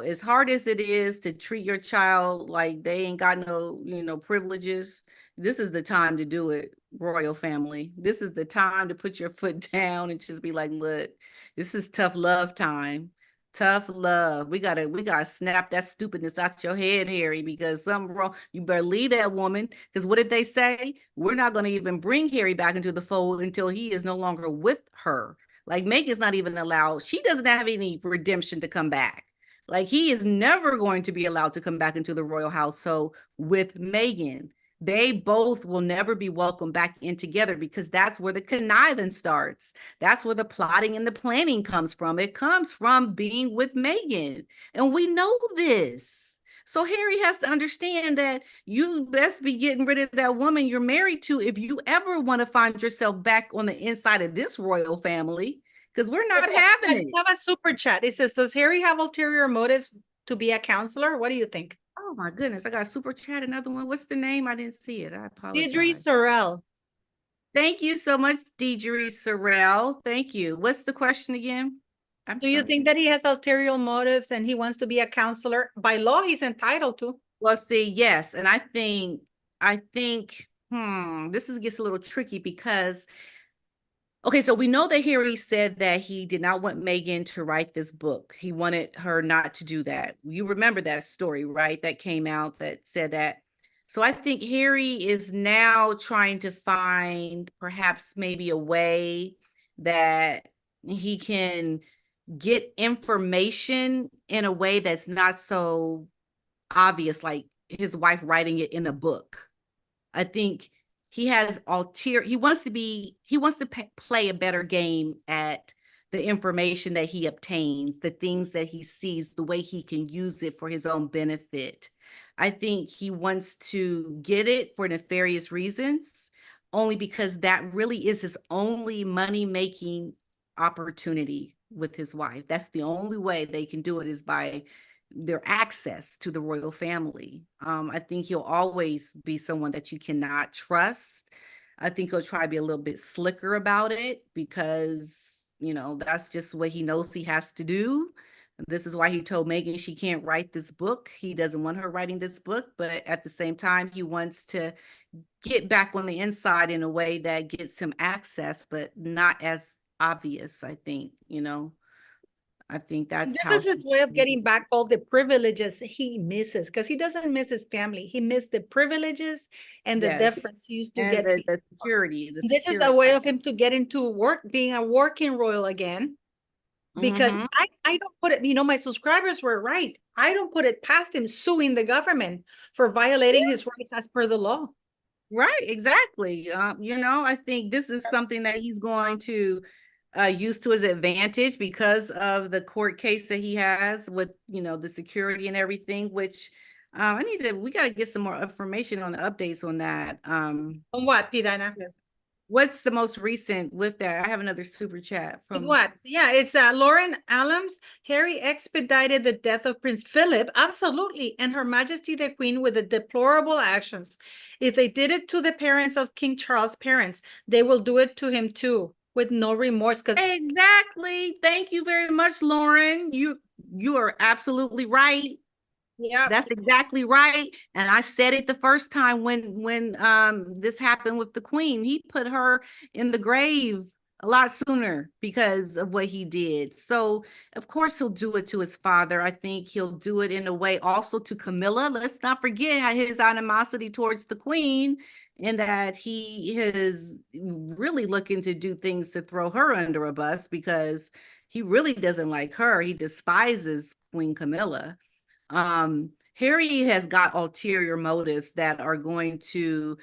as hard as it is to treat your child like they ain't got no, privileges, this is the time to do it, royal family. This is the time to put your foot down and just be like, look, this is tough love time. Tough love. We gotta snap that stupidness out your head, Harry, because something wrong. You better leave that woman. Because what did they say? We're not going to even bring Harry back into the fold until he is no longer with her. Like Meghan's not even allowed. She doesn't have any redemption to come back. Like he is never going to be allowed to come back into the royal household with Meghan. They both will never be welcomed back in together because that's where the conniving starts. That's where the plotting and the planning comes from. It comes from being with Meghan. And we know this. So Harry has to understand that you best be getting rid of that woman you're married to if you ever want to find yourself back on the inside of this royal family, because we're not having it. I have a super chat. It says, does Harry have ulterior motives to be a counselor? What do you think? Oh my goodness, I got a super chat, another one. What's the name? I didn't see it. I apologize. Deidre Sorrell. Thank you so much, Deidre Sorrell. Thank you. What's the question again? Do you think that he has ulterior motives and he wants to be a counselor? By law, he's entitled to. Well, see, yes. And I think this gets a little tricky because okay, so we know that Harry said that he did not want Meghan to write this book. He wanted her not to do that. You remember that story, right? That came out that said that. So I think Harry is now trying to find perhaps maybe a way that he can get information in a way that's not so obvious, like his wife writing it in a book. I think he has he wants to play a better game at the information that he obtains, the things that he sees, the way he can use it for his own benefit. I think he wants to get it for nefarious reasons, only because that really is his only money-making opportunity with his wife. That's the only way they can do it, is by their access to the royal family. I think he'll always be someone that you cannot trust. I think he'll try to be a little bit slicker about it because, that's just what he knows he has to do. This is why he told Meghan she can't write this book. He doesn't want her writing this book, but at the same time, he wants to get back on the inside in a way that gets him access, but not as obvious, I think. I think that's This how is his way of getting back all the privileges he misses, because he doesn't miss his family. He missed the privileges and the deference he used to get. The security. This is a way of him to get into work, being a working royal again. Because I don't put it, my subscribers were right. I don't put it past him suing the government for violating his rights as per the law. Right, exactly. I think this is something that he's going to use to his advantage because of the court case that he has with, the security and everything, which we got to get some more information on the updates on that. On what, PDINA? What's the most recent with that? I have another super chat from what? Yeah, it's Lauren Allams. Harry expedited the death of Prince Philip. Absolutely. And Her Majesty the Queen with the deplorable actions. If they did it to the parents of King Charles' parents, they will do it to him too, with no remorse. Exactly. Thank you very much, Lauren. You are absolutely right. Yeah, that's exactly right. And I said it the first time when this happened with the Queen. He put her in the grave a lot sooner because of what he did. So of course he'll do it to his father. I think he'll do it in a way also to Camilla. Let's not forget his animosity towards the Queen, and that he is really looking to do things to throw her under a bus because he really doesn't like her. He despises Queen Camilla. Harry has got ulterior motives that are going to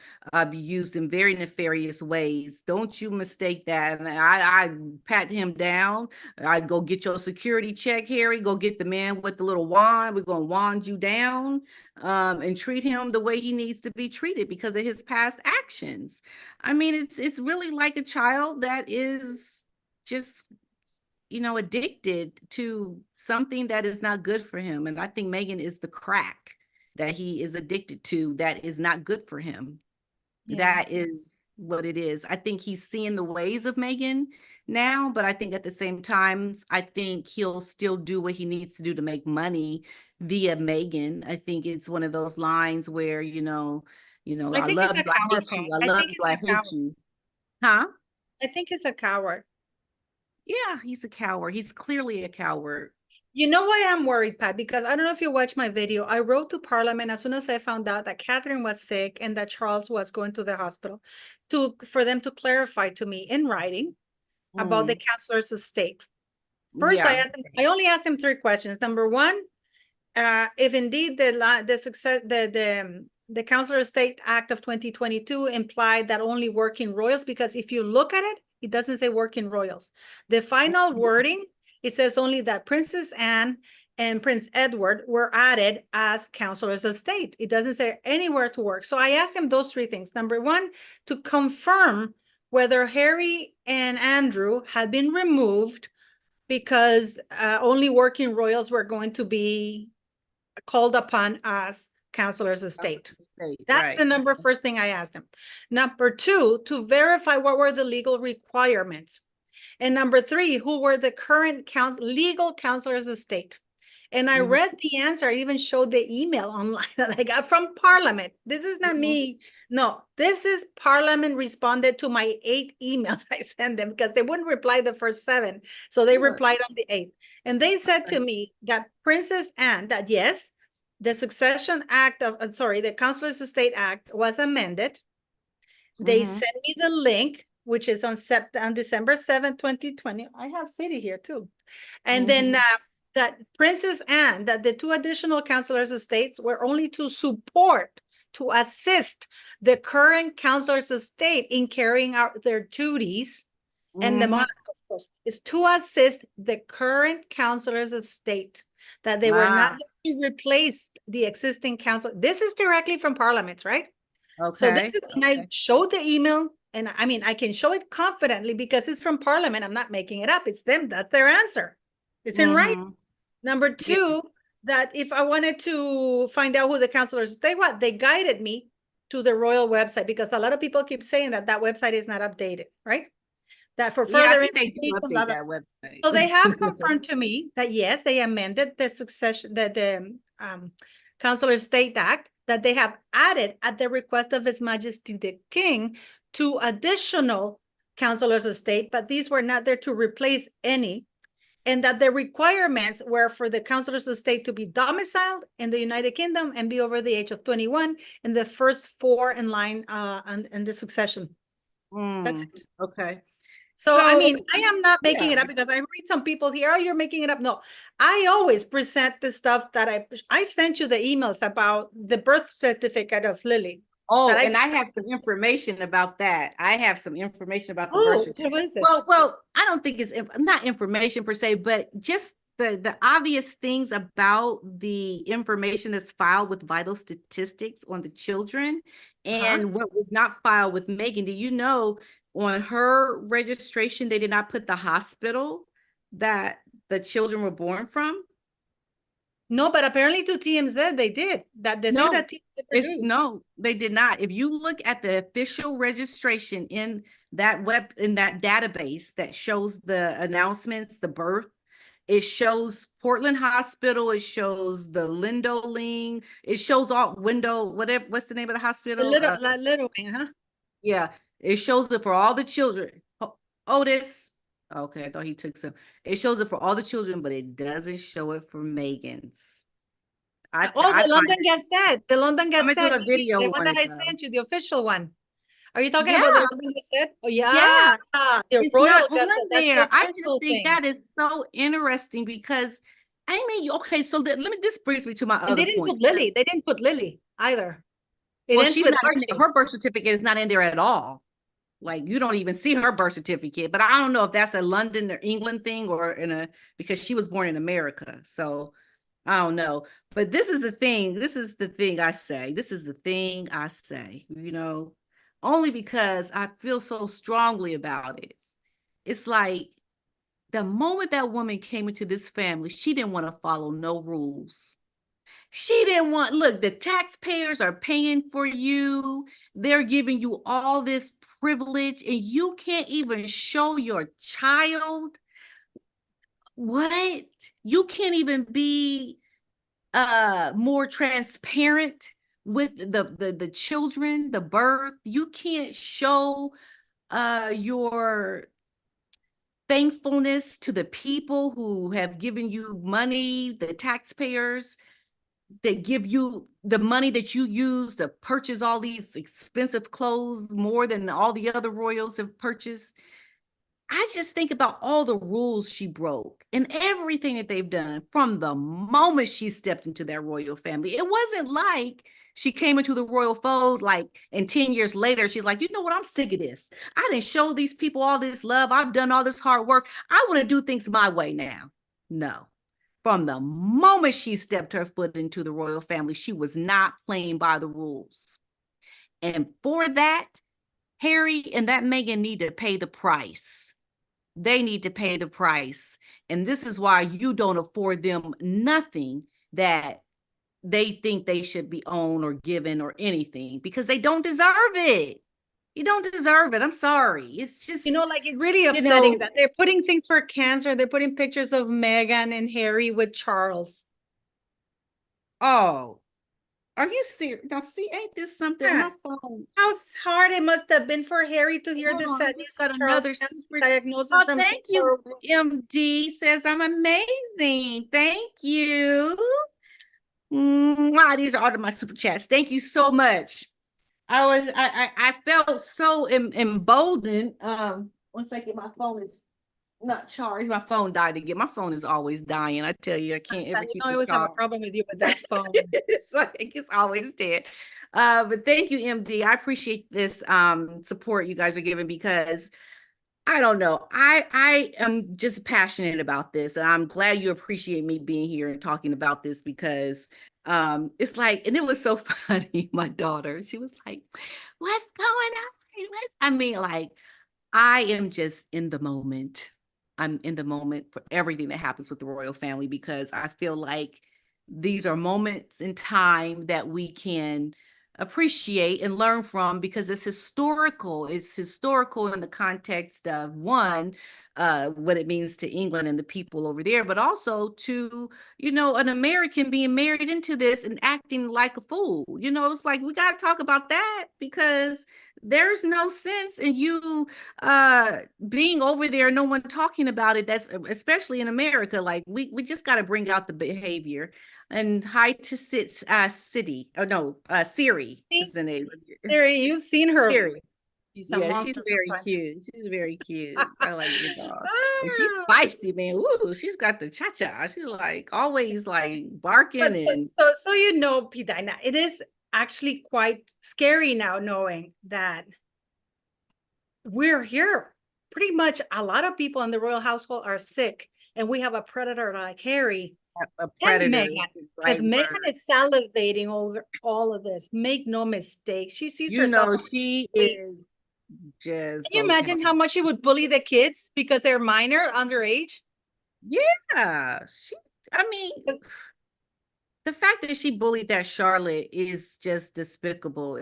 be used in very nefarious ways. Don't you mistake that. And I pat him down. I go get your security check, Harry. Go get the man with the little wand. We're going to wand you down and treat him the way he needs to be treated because of his past actions. I mean, it's really like a child that is just addicted to something that is not good for him. And I think Meghan is the crack that he is addicted to that is not good for him. Yeah. That is what it is. I think he's seeing the ways of Meghan now, but I think at the same time, I think he'll still do what he needs to do to make money via Meghan. I think it's one of those lines where, I love you, I hate you, I love you, I hate you. Huh? I think he's a coward. Yeah, he's a coward. He's clearly a coward. You know why I'm worried, Pat? Because I don't know if you watched my video. I wrote to Parliament as soon as I found out that Catherine was sick and that Charles was going to the hospital for them to clarify to me in writing about the Chancellor's estate. First, I only asked him 3 questions. Number 1, if indeed the Chancellor's Estate Act of 2022 implied that only working royals, because if you look at it, it doesn't say working royals. The final wording, it says only that Princess Anne and Prince Edward were added as counselors of state. It doesn't say anywhere to work. So I asked him those 3 things. Number 1, to confirm whether Harry and Andrew had been removed because only working royals were going to be called upon as counselors of state. That's the first thing I asked him. Number 2, to verify what were the legal requirements. And number 3, who were the current legal counselors of state. And I read the answer. I even showed the email online that I got from Parliament. This is not me. No, this is Parliament responded to my 8 emails I sent them because they wouldn't reply the first 7. So they replied on the 8th. And they said to me that Princess Anne, that yes, the Succession Act of, the Counselor's Estate Act was amended. They sent me the link, which is on December 7th, 2020. I have city here too. And then that Princess Anne, that the 2 additional counselors' estates were only to support, to assist the current counselors' estate in carrying out their duties. And the monarch, of course, is to assist the current counselors of state, that they were not to replace the existing council. This is directly from Parliament, right? Okay. So this is, and I showed the email, and I mean, I can show it confidently because it's from Parliament. I'm not making it up. It's them. That's their answer. It's in writing. Number 2, that if I wanted to find out who the counselors, they guided me to the royal website, because a lot of people keep saying that website is not updated, right? That for further information, that website. So they have confirmed to me that yes, they amended the succession, the Counselor Estate Act, that they have added at the request of His Majesty the King 2 additional counselors of state, but these were not there to replace any, and that the requirements were for the counselors of state to be domiciled in the United Kingdom and be over the age of 21, and the first 4 in line in the succession. That's it. Okay. So, I mean, I am not making it up, because I read some people here, oh, you're making it up. No, I always present the stuff that I sent you the emails about the birth certificate of Lily. Oh, and I have some information about that. I have some information about the birth certificate. What is it? Well, I don't think it's not information per se, but just the obvious things about the information that's filed with vital statistics on the children and what was not filed with Megan. Do you know, on her registration, they did not put the hospital that the children were born from? No, but apparently to TMZ they did. No, they did not. If you look at the official registration in that database that shows the announcements, the birth, it shows Portland Hospital, it shows the Lindo Ling, it shows what's the name of the hospital? Little Wing, huh? Yeah, it shows it for all the children. Otis. Okay, I thought he took some. It shows it for all the children, but it doesn't show it for Megan's. The London Gazette. The London Gazette. I'm gonna do a video. The one that I sent you, the official one. Are you talking about the London Gazette? Oh, yeah. Yeah. The Royal Gazette. There. I just think that is so interesting, because I mean, okay, so this brings me to my other point. They didn't put Lily either. Well, she's not in there. Her birth certificate is not in there at all. Like, you don't even see her birth certificate, but I don't know if that's a London or England thing, or because she was born in America. So I don't know, but this is the thing I say, only because I feel so strongly about it. It's like, the moment that woman came into this family, she didn't want to follow no rules. She didn't want, look, the taxpayers are paying for you. They're giving you all this privilege, and you can't even show your child what? You can't even be more transparent with the children, the birth. You can't show your thankfulness to the people who have given you money, the taxpayers that give you the money that you use to purchase all these expensive clothes, more than all the other royals have purchased. I just think about all the rules she broke and everything that they've done from the moment she stepped into that royal family. It wasn't like she came into the royal fold, and 10 years later, she's like, you know what? I'm sick of this. I didn't show these people all this love. I've done all this hard work. I want to do things my way now. No. From the moment she stepped her foot into the royal family, she was not playing by the rules. And for that, Harry and that Meghan need to pay the price. They need to pay the price. And this is why you don't afford them nothing that they think they should be owned or given or anything, because they don't deserve it. You don't deserve it. I'm sorry. It's just, it's really upsetting that they're putting things for cancer. They're putting pictures of Meghan and Harry with Charles. Oh, are you serious? Now, see, ain't this something on my phone? How hard it must have been for Harry to hear this. He's got another diagnosis. Oh, thank you. MD says I'm amazing. Thank you. These are all of my super chats. Thank you so much. I felt so emboldened. Once I get my phone is not charged. My phone died again. My phone is always dying. I tell you, I can't ever keep I it always have a charged. problem with you with that phone. It's like it's always dead. But thank you, MD. I appreciate this support you guys are giving because I don't know. I am just passionate about this, and I'm glad you appreciate me being here and talking about this because it's like, and it was so funny. My daughter, she was like, "What's going on?" I mean, like, I am just in the moment. I'm in the moment for everything that happens with the royal family because I feel like these are moments in time that we can appreciate and learn from because it's historical. It's historical in the context of one, what it means to England and the people over there, but also to, an American being married into this and acting like a fool. It's like we got to talk about that because there's no sense in you being over there, no one talking about it. That's especially in America. Like we just got to bring out the behavior. And hi to City. Oh no, Siri is the name. Siri, you've seen her. Siri. She's a Yeah, she's monster very sometimes. cute. She's very cute. I like your dog. And she's feisty, man. Ooh, she's got the cha-cha. She's like always like barking and So PDINA, it is actually quite scary now knowing that we're here. Pretty much a lot of people in the royal household are sick, and we have a predator like Harry a predator. and Meghan, because Meghan is salivating over all of this. Make no mistake, she sees herself. She is just. Can you imagine how much she would bully the kids because they're minor, underage? Yeah, I mean, the fact that she bullied that Charlotte is just despicable.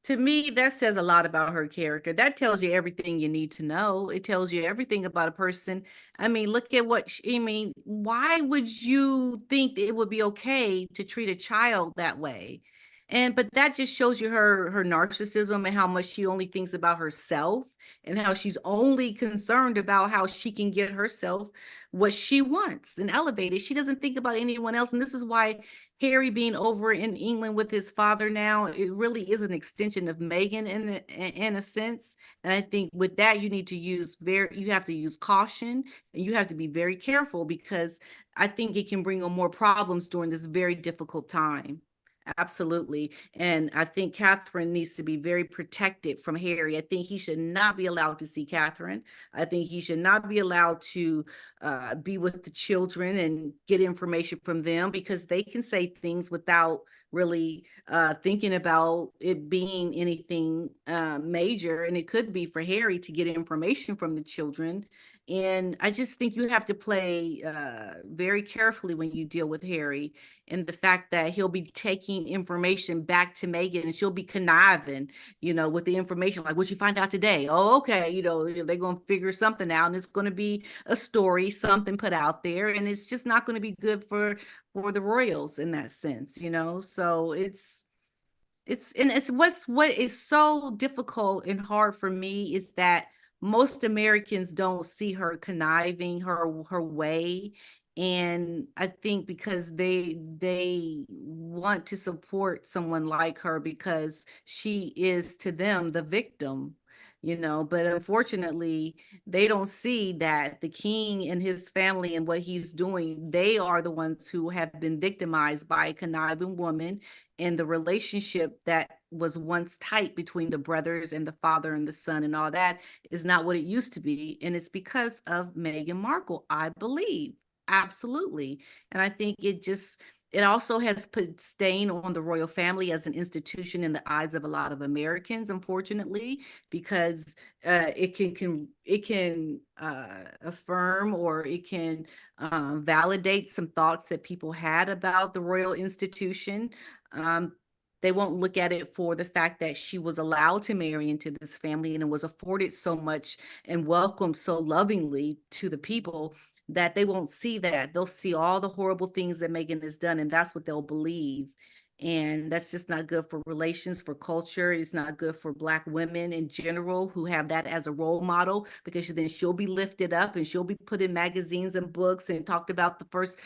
To me, that says a lot about her character. That tells you everything you need to know. It tells you everything about a person. I mean, look at why would you think it would be okay to treat a child that way? But that just shows you her narcissism and how much she only thinks about herself and how she's only concerned about how she can get herself what she wants and elevate it. She doesn't think about anyone else. And this is why Harry being over in England with his father now, it really is an extension of Meghan in a sense. And I think with that, you need to you have to use caution and you have to be very careful because I think it can bring on more problems during this very difficult time. Absolutely. And I think Catherine needs to be very protected from Harry. I think he should not be allowed to see Catherine. I think he should not be allowed to be with the children and get information from them because they can say things without really thinking about it being anything major. And it could be for Harry to get information from the children. And I just think you have to play very carefully when you deal with Harry and the fact that he'll be taking information back to Meghan and she'll be conniving, with the information, like what you find out today. Oh, okay. They're going to figure something out and it's going to be a story, something put out there. And it's just not going to be good for the royals in that sense, So what is so difficult and hard for me is that most Americans don't see her conniving her way. And I think because they want to support someone like her because she is to them the victim, but unfortunately they don't see that the king and his family and what he's doing, they are the ones who have been victimized by a conniving woman, and the relationship that was once tight between the brothers and the father and the son and all that is not what it used to be. And it's because of Meghan Markle, I believe. Absolutely. And I think it also has put stain on the royal family as an institution in the eyes of a lot of Americans, unfortunately, because it can affirm or it can validate some thoughts that people had about the royal institution. They won't look at it for the fact that she was allowed to marry into this family and was afforded so much and welcomed so lovingly to the people that they won't see that. They'll see all the horrible things that Meghan has done, and that's what they'll believe. And that's just not good for relations, for culture. It's not good for Black women in general who have that as a role model, because then she'll be lifted up and she'll be put in magazines and books and talked about the first,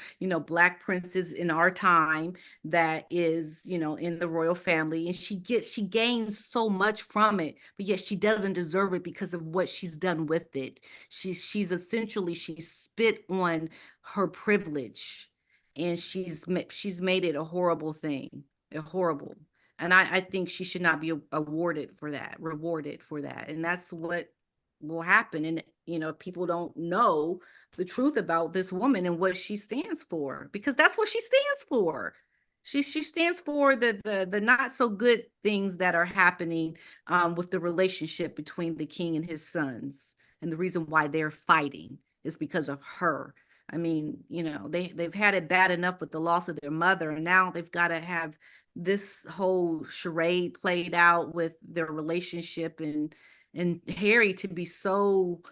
Black princess in our time that is, in the royal family. And she gains so much from it, but yet she doesn't deserve it because of what she's done with it. She's essentially, she spit on her privilege, and she's made it a horrible thing, horrible. And I think she should not be rewarded for that. And that's what will happen. And people don't know the truth about this woman and what she stands for, because that's what she stands for. She stands for the not so good things that are happening with the relationship between the king and his sons. And the reason why they're fighting is because of her. I mean, they've had it bad enough with the loss of their mother, and now they've got to have this whole charade played out with their relationship, and Harry to be so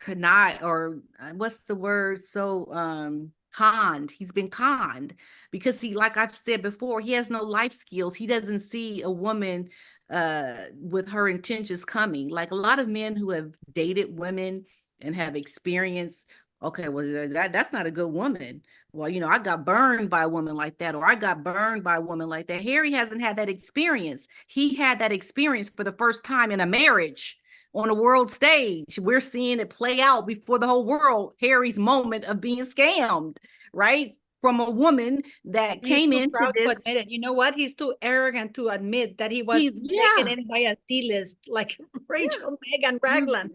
connived, or what's the word? So conned. He's been conned because like I've said before, he has no life skills. He doesn't see a woman with her intentions coming. Like a lot of men who have dated women and have experience, okay, well, that's not a good woman. Well, I got burned by a woman like that, or I got burned by a woman like that. Harry hasn't had that experience. He had that experience for the first time in a marriage on a world stage. We're seeing it play out before the whole world, Harry's moment of being scammed, right? From a woman that came into this. To admit it. You know what? He's too arrogant to admit that he was taken in by a D-list like Rachel, Meghan, Raglan.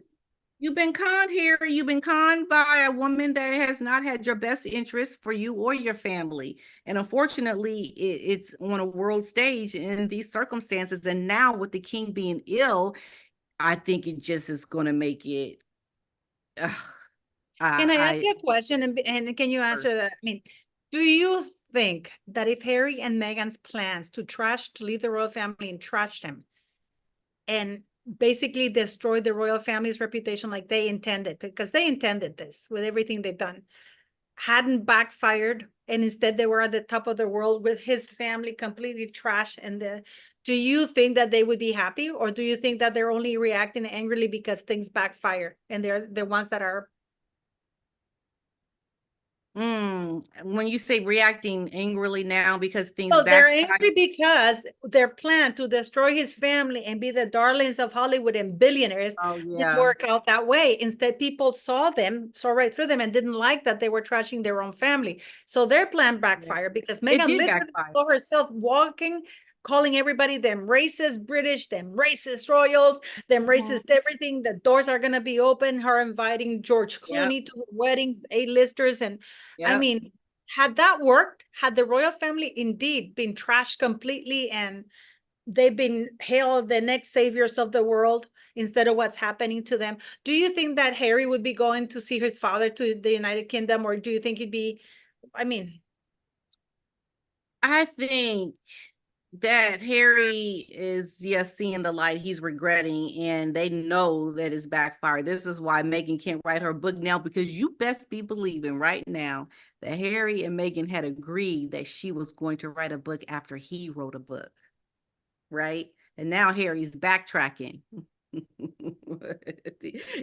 You've been conned, Harry. You've been conned by a woman that has not had your best interest for you or your family. And unfortunately, it's on a world stage in these circumstances. And now with the king being ill, I think it just is going to make it. Can I ask you a question? And can you answer that? I mean, do you think that if Harry and Meghan's plans to leave the royal family and trash them and basically destroy the royal family's reputation like they intended, because they intended this with everything they've done, hadn't backfired, and instead they were at the top of the world with his family completely trashed, do you think that they would be happy, or do you think that they're only reacting angrily because things backfire and they're the ones that are? When you say reacting angrily now because things backfire, they're angry because their plan to destroy his family and be the darlings of Hollywood and billionaires didn't work out that way. Instead, people saw right through them and didn't like that they were trashing their own family. So their plan backfired because Meghan literally saw herself walking, calling everybody them racist British, them racist royals, them racist everything. The doors are going to be open. Her inviting George Clooney to the wedding, A-listers. And I mean, had that worked, had the royal family indeed been trashed completely and they've been hailed the next saviors of the world instead of what's happening to them, do you think that Harry would be going to see his father to the United Kingdom, or do you think he'd be, I think that Harry is seeing the light. He's regretting, and they know that it's backfired. This is why Meghan can't write her book now, because you best be believing right now that Harry and Meghan had agreed that she was going to write a book after he wrote a book, right? And now Harry's backtracking.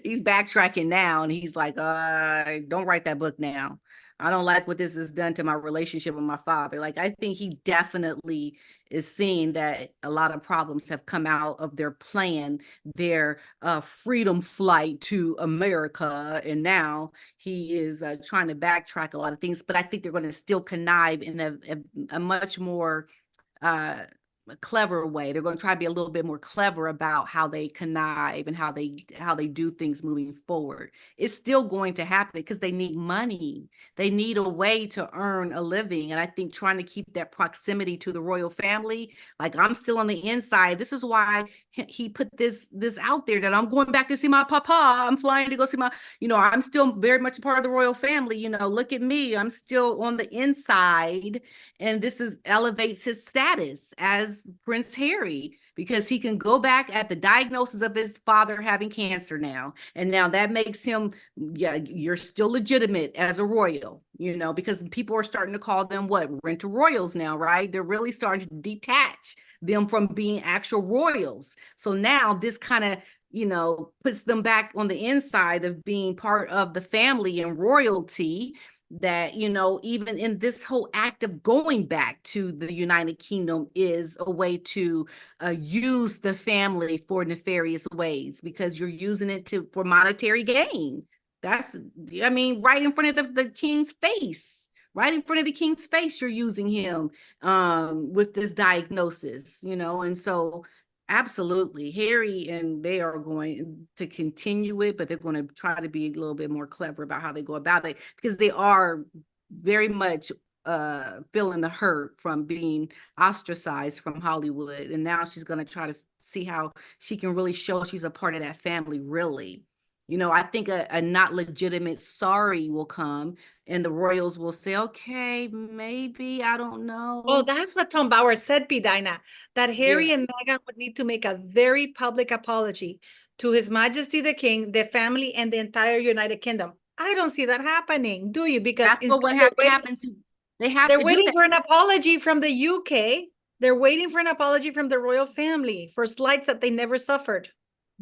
He's backtracking now, and he's like, don't write that book now. I don't like what this has done to my relationship with my father. Like, I think he definitely is seeing that a lot of problems have come out of their plan, their freedom flight to America. And now he is trying to backtrack a lot of things. But I think they're going to still connive in a much more a clever way. They're going to try to be a little bit more clever about how they connive and how they do things moving forward. It's still going to happen because they need money. They need a way to earn a living. And I think trying to keep that proximity to the royal family, like I'm still on the inside. This is why he put this out there that I'm going back to see my papa. I'm flying to go see my, I'm still very much a part of the royal family. Look at me. I'm still on the inside. And this elevates his status as as Prince Harry, because he can go back at the diagnosis of his father having cancer now. And now that makes him, yeah, you're still legitimate as a royal, you know, because people are starting to call them what? Rent-a-royals now, right? They're really starting to detach them from being actual royals. So now this kind of, you know, puts them back on the inside of being part of the family and royalty, that, you know, even in this whole act of going back to the United Kingdom is a way to use the family for nefarious ways, because you're using it for monetary gain. That's, I mean, right in front of the king's face. Right in front of the king's face, you're using him with this diagnosis, you know, and so absolutely, Harry and they are going to continue it, but they're going to try to be a little bit more clever about how they go about it, because they are very much feeling the hurt from being ostracized from Hollywood. And now she's going to try to see how she can really show she's a part of that family, really. You know, I think a not legitimate sorry will come, and the royals will say, okay, maybe, I don't know. Well, that's what Tom Bauer said, Dina, that Harry and Meghan would need to make a very public apology to His Majesty the King, the family, and the entire United Kingdom. I don't see that happening, do you? Because that's what would have to happen. They're waiting for an apology from the UK. They're waiting for an apology from the royal family for slights that they never suffered.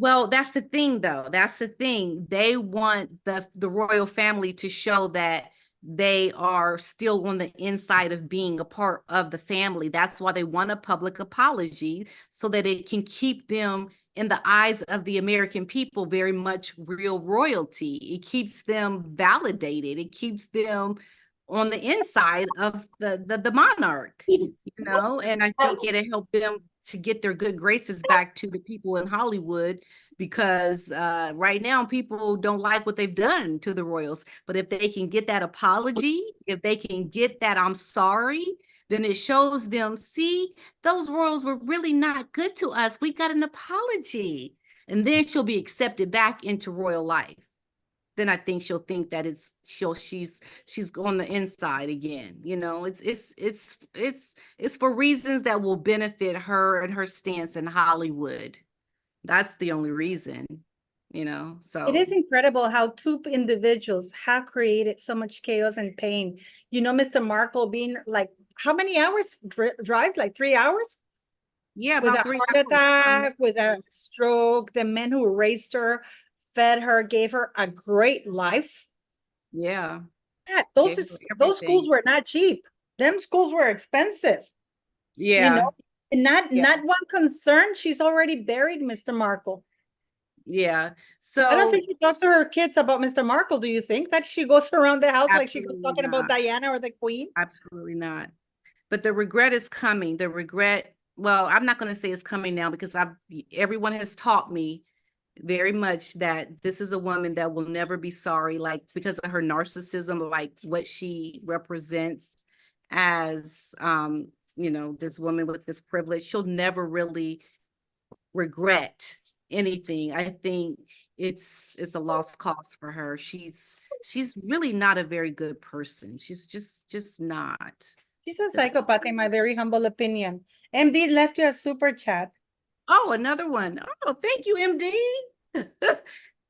Well, that's the thing, though. That's the thing. They want the royal family to show that they are still on the inside of being a part of the family. That's why they want a public apology, so that it can keep them in the eyes of the American people very much real royalty. It keeps them validated. It keeps them on the inside of the monarch, you know, and I think it'll help them to get their good graces back to the people in Hollywood, because right now people don't like what they've done to the royals. But if they can get that apology, if they can get that I'm sorry, then it shows them, see, those royals were really not good to us. We got an apology. And then she'll be accepted back into royal life. Then I think she'll think that she's on the inside again. You know, it's for reasons that will benefit her and her stance in Hollywood. That's the only reason, you know. So it is incredible how two individuals have created so much chaos and pain. You know, Mr. Markle being like, how many hours drive? Like 3 hours? Yeah, with about a heart attack, with a stroke. The men who raised her, fed her, gave her a great life. Yeah. Those schools were not cheap. Them schools were expensive. Yeah. You know, and not one concern. She's already buried Mr. Markle. Yeah. So I don't think she talks to her kids about Mr. Markle. Do you think that she goes around the house like she goes talking about Diana or the Queen? Absolutely not. But the regret is coming. The regret, well, I'm not going to say it's coming now, because everyone has taught me very much that this is a woman that will never be sorry, like, because of her narcissism, like what she represents as, you know, this woman with this privilege. She'll never really regret anything. I think it's a lost cause for her. She's really not a very good person. She's just not. She's a psychopath, in my very humble opinion. MD left you a super chat. Oh, another one. Oh, thank you, MD.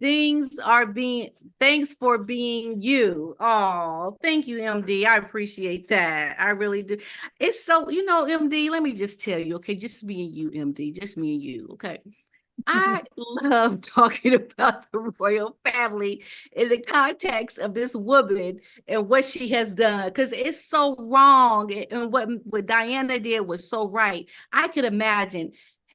Thanks for being you. Oh, thank you, MD. I appreciate that. I really do. It's so, you know, MD, let me just tell you, okay, just me and you, MD, just me and you, okay? I love talking about the royal family in the context of this woman and what she has done, because it's so wrong. And what Diana did was so right. I could imagine,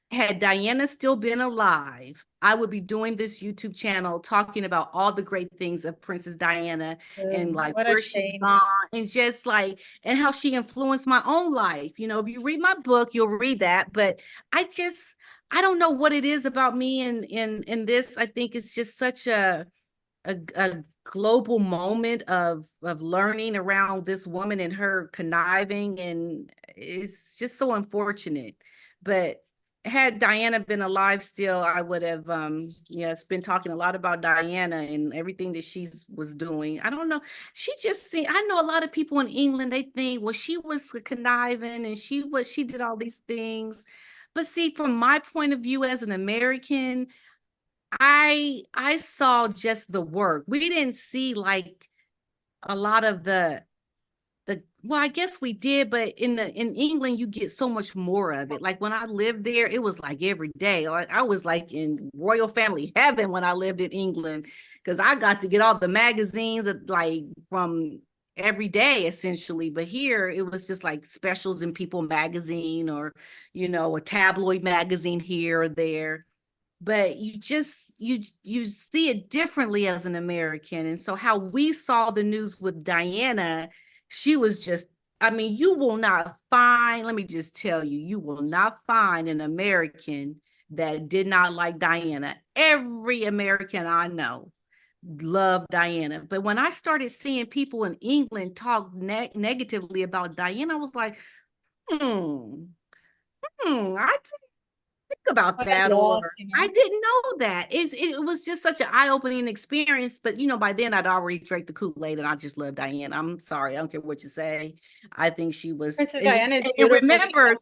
had Diana still been alive, I would be doing this YouTube channel talking about all the great things of Princess Diana and like where she's gone, and just like, and how she influenced my own life. You know, if you read my book, you'll read that. But I don't know what it is about me in this. I think it's just such a global moment of learning around this woman and her conniving, and it's just so unfortunate. But had Diana been alive still, I would have yes, been talking a lot about Diana and everything that she was doing. I don't know. She just seemed, I know a lot of people in England, they think, well, she was conniving and she did all these things. But see, from my point of view as an American, I saw just the work. We didn't see like a lot of the well, I guess we did, but in England you get so much more of it. Like when I lived there, it was like every day. Like I was like in royal family heaven when I lived in England, because I got to get all the magazines that, like, from every day essentially. But here it was just like specials in People magazine, or a tabloid magazine here or there. But you see it differently as an American. And so how we saw the news with Diana, she was just, I mean, you will not find, let me just tell you, you will not find an American that did not like Diana. Every American I know loved Diana. But when I started seeing people in England talk negatively about Diana, I was like, I about that, or I didn't know that. It was just such an eye-opening experience. But by then I'd already drank the Kool-Aid, and I just love Diana. I'm sorry, I don't care what you say. I think she was. Princess Diana is And beautiful.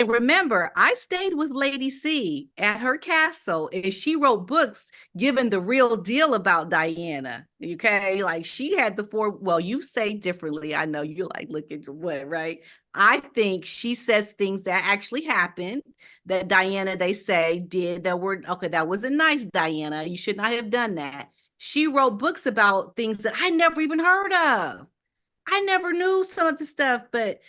remember, I stayed with Lady C at her castle, and she wrote books giving the real deal about Diana. Okay, like she had the four. Well, you say differently. I know you're like, look at what, right? I think she says things that actually happened, that Diana, they say, did, that were, okay, that wasn't nice, Diana. You should not have done that. She wrote books about things that I never even heard of. I never knew some of the stuff, but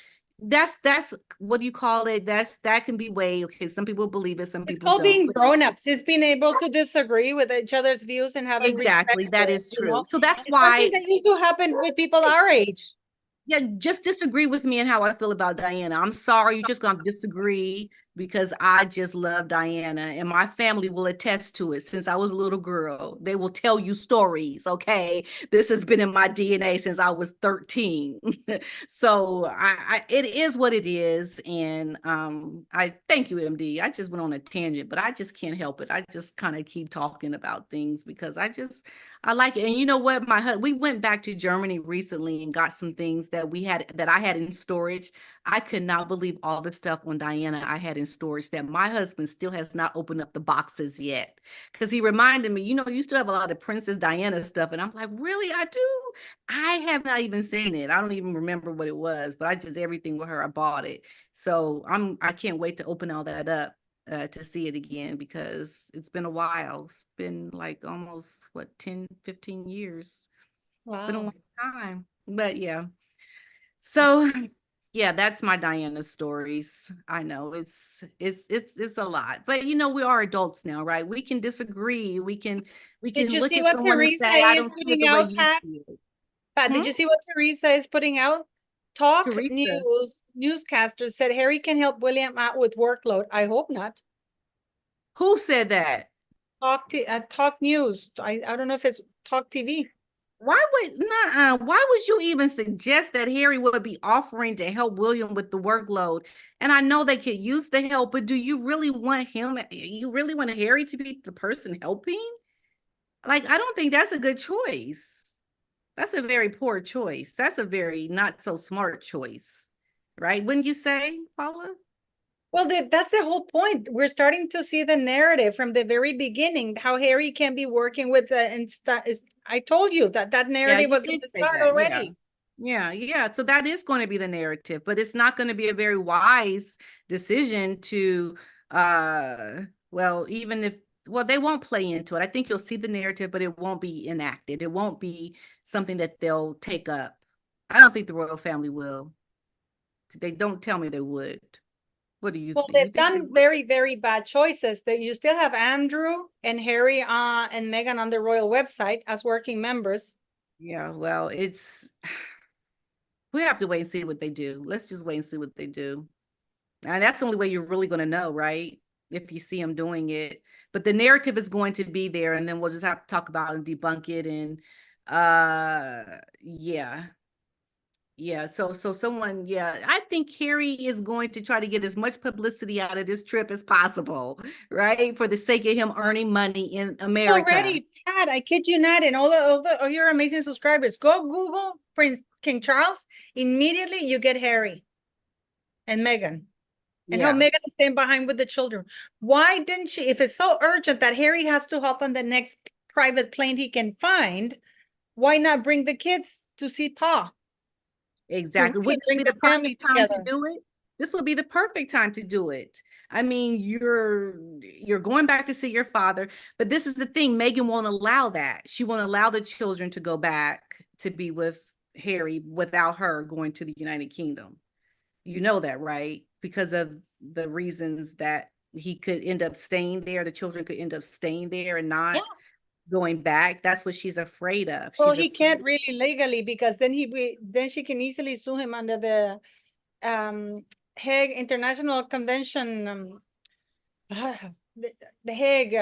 that's what do you call it? That can be way, okay. Some people believe it, some people don't. It's called being don't. grown-ups. It's being able to disagree with each other's views and having Exactly, that is true. So that's it's something why that used to happen with people our age. Yeah, just disagree with me and how I feel about Diana. I'm sorry, you're just gonna disagree, because I just love Diana, and my family will attest to it. Since I was a little girl, they will tell you stories. Okay, this has been in my DNA since I was 13. So it is what it is, and I thank you, MD. I just went on a tangent, but I just can't help it. I just kind of keep talking about things because I like it. And you know what? We went back to Germany recently and got some things that I had in storage. I could not believe all the stuff on Diana I had in storage that my husband still has not opened up the boxes yet. Because he reminded me, you still have a lot of Princess Diana stuff. And I'm like, really? I do? I have not even seen it. I don't even remember what it was, but everything with her, I bought it. So I can't wait to open all that up. To see it again, because it's been a while. It's been like almost 10, 15 years. Wow. It's been a long time. But yeah. So yeah, that's my Diana stories. I know it's a lot, but we are adults now, right? We can disagree. We can look at someone and say, I don't see it the way you see it. Pat, did you see what Teresa is putting out? Talk News newscaster said Harry can help William out with workload. I hope not. Who said that? Talk News. I don't know if it's Talk TV. Why would you even suggest that Harry would be offering to help William with the workload? And I know they could use the help, but do you really want him? You really want Harry to be the person helping? Like, I don't think that's a good choice. That's a very poor choice. That's a very not so smart choice, right? Wouldn't you say, Paula? Well, that's the whole point. We're starting to see the narrative from the very beginning, how Harry can be working with I told you that narrative was going to start already. Yeah. So that is going to be the narrative, but it's not going to be a very wise decision to, even if, they won't play into it. I think you'll see the narrative, but it won't be enacted. It won't be something that they'll take up. I don't think the royal family will. They don't tell me they would. What do you think? They've done very, very bad choices. That you still have Andrew and Harry and Meghan on the royal website as working members. Yeah, well, we have to wait and see what they do. Let's just wait and see what they do. And that's the only way you're really going to know, right? If you see them doing it. But the narrative is going to be there, and then we'll just have to talk about and debunk it. And yeah. Yeah, so someone, yeah, I think Harry is going to try to get as much publicity out of this trip as possible, right? For the sake of him earning money in America. Already, Pat, I kid you not, and all your amazing subscribers, go Google Prince King Charles. Immediately, you get Harry and Meghan, and how Yeah, Meghan is staying behind with the children. Why didn't she? If it's so urgent that Harry has to hop on the next private plane he can find, why not bring the kids to see Pa? To exactly. really Wouldn't this bring be the the family perfect time to together. do it? This would be the perfect time to do it. I mean, you're going back to see your father, but this is the thing, Meghan won't allow that. She won't allow the children to go back to be with Harry without her going to the United Kingdom. You know that, right? Because of the reasons that he could end up staying there, the children could end up staying there and Yeah. not going back. That's what she's afraid of. Well, She's he can't afraid. really legally because then she can easily sue him under the Hague International Convention, the, the Hague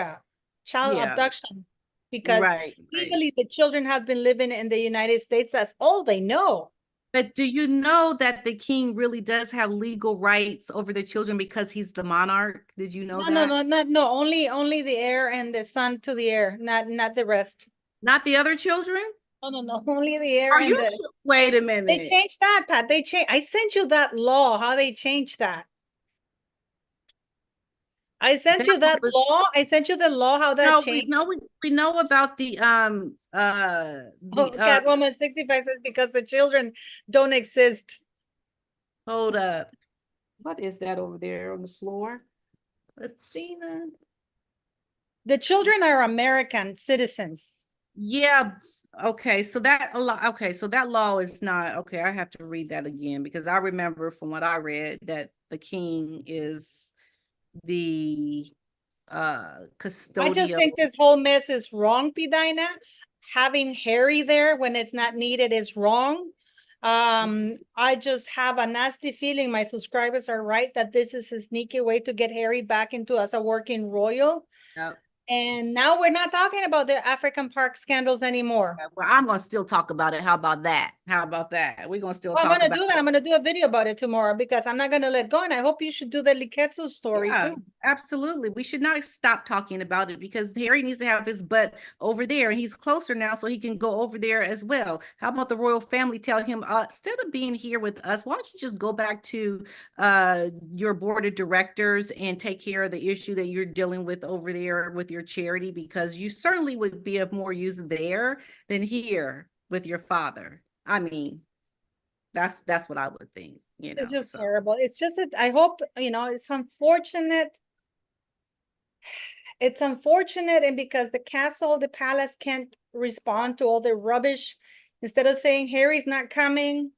child Yeah, abduction, because right, right. legally the children have been living in the United States. That's all they know. But do you know that the king really does have legal rights over the children because he's the monarch? Did you know No, no, that? no, not no. Only the heir and the son to the heir, not the rest. Not the other children? No, no, no. Only the heir Are and you the. sure? Wait a They minute. changed that, Pat. They changed. I sent you that law. How they changed that. I sent That you that was law. I sent you the law. How that no, changed. we know about Oh, Catwoman 65 says because the children don't exist. hold up. What is that over there on the floor? Athena. The children are American citizens. Yeah. Okay. So that a lot. Okay. So that law is not okay. I have to read that again because I remember from what I read that the king is the I just custodial. think this whole mess is wrong, PDINA. Having Harry there when it's not needed is wrong. I just have a nasty feeling my subscribers are right that this is a sneaky way to get Harry back into as a working royal. Yep. And now we're not talking about the African park scandals anymore. Well, I'm gonna still talk about it. How about that? How about that? We're gonna still Well, I'm talk gonna about do that. it. I'm gonna do a video about it tomorrow because I'm not gonna let go. And I hope you should do the Liketsu story Yeah, too. absolutely. We should not stop talking about it because Harry needs to have his butt over there and he's closer now so he can go over there as well. How about the royal family tell him instead of being here with us, why don't you just go back to your board of directors and take care of the issue that you're dealing with over there with your charity because you certainly would be of more use there than here with your father. I mean, that's what I would think, you It's know. just So terrible. It's just that I hope, it's unfortunate. It's unfortunate, and because the castle, the palace can't respond to all the rubbish, instead of saying Harry's not coming,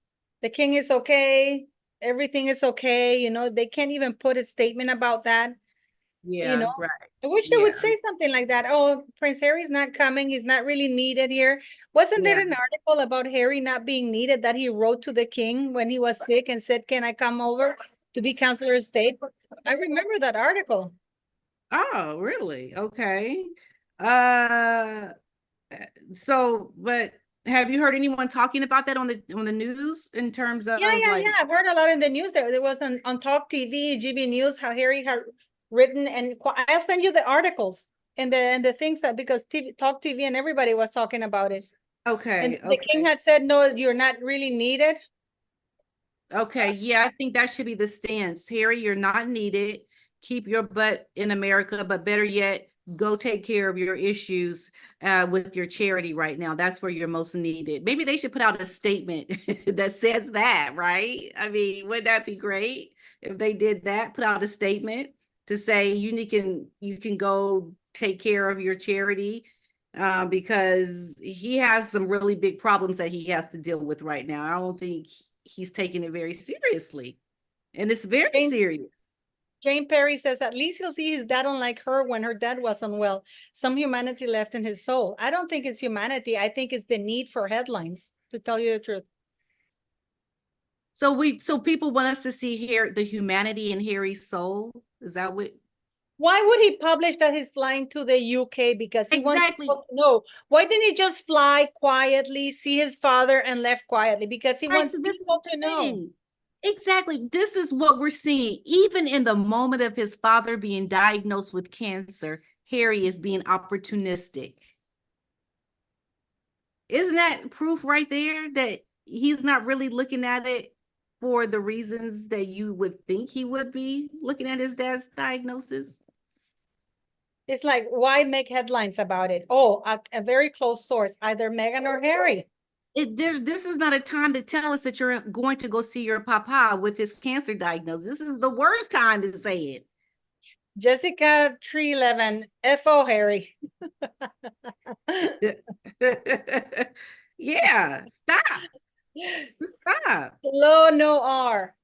the king is okay, everything is okay, they can't even put a statement about that. You know, yeah, right. I wish they Yeah, would say something like that. Oh, Prince Harry's not coming. He's not really needed here. Wasn't there yeah. an article about Harry not being needed that he wrote to the king when he was sick and said, "Can I come over to be counselor of state?" I remember that article. Oh, really? Okay. Uh, but have you heard anyone talking about that on the news in terms Yeah, of yeah, like, yeah. I've heard a lot in the news. There was on Talk TV, GB News, how Harry had written, and I'll send you the articles and the things that because Talk TV and everybody was talking about it. And okay, the king okay, had said, "No, you're not really needed." okay, yeah, I think that should be the stance. Harry, you're not needed. Keep your butt in America, but better yet, go take care of your issues with your charity right now. That's where you're most needed. Maybe they should put out a statement that says that, right? I mean, wouldn't that be great if they did that? Put out a statement to say you can go take care of your charity because he has some really big problems that he has to deal with right now. I don't think he's taking it very seriously, and it's very Jane, serious. Jane Perry says, "At least he'll see his dad unlike her when her dad was unwell. Some humanity left in his soul." I don't think it's humanity. I think it's the need for headlines, to tell you the truth. So people want us to see here the humanity in Harry's soul. Is that what? Why would he publish that he's flying to the UK? Because he wants people to know. Why didn't he just fly quietly, see his father, and left quietly? Because he wants people to know. Exactly. This is what we're seeing. Even in the moment of his father being diagnosed with cancer, Harry is being opportunistic. Isn't that proof right there that he's not really looking at it for the reasons that you would think he would be looking at his dad's diagnosis? It's like, why make headlines about it? Oh, a very close source, either Meghan or Harry. This is not a time to tell us that you're going to go see your papa with his cancer diagnosis. This is the worst time to say it. Jessica 311, FO Harry. Yeah, stop. Stop. Low, no R.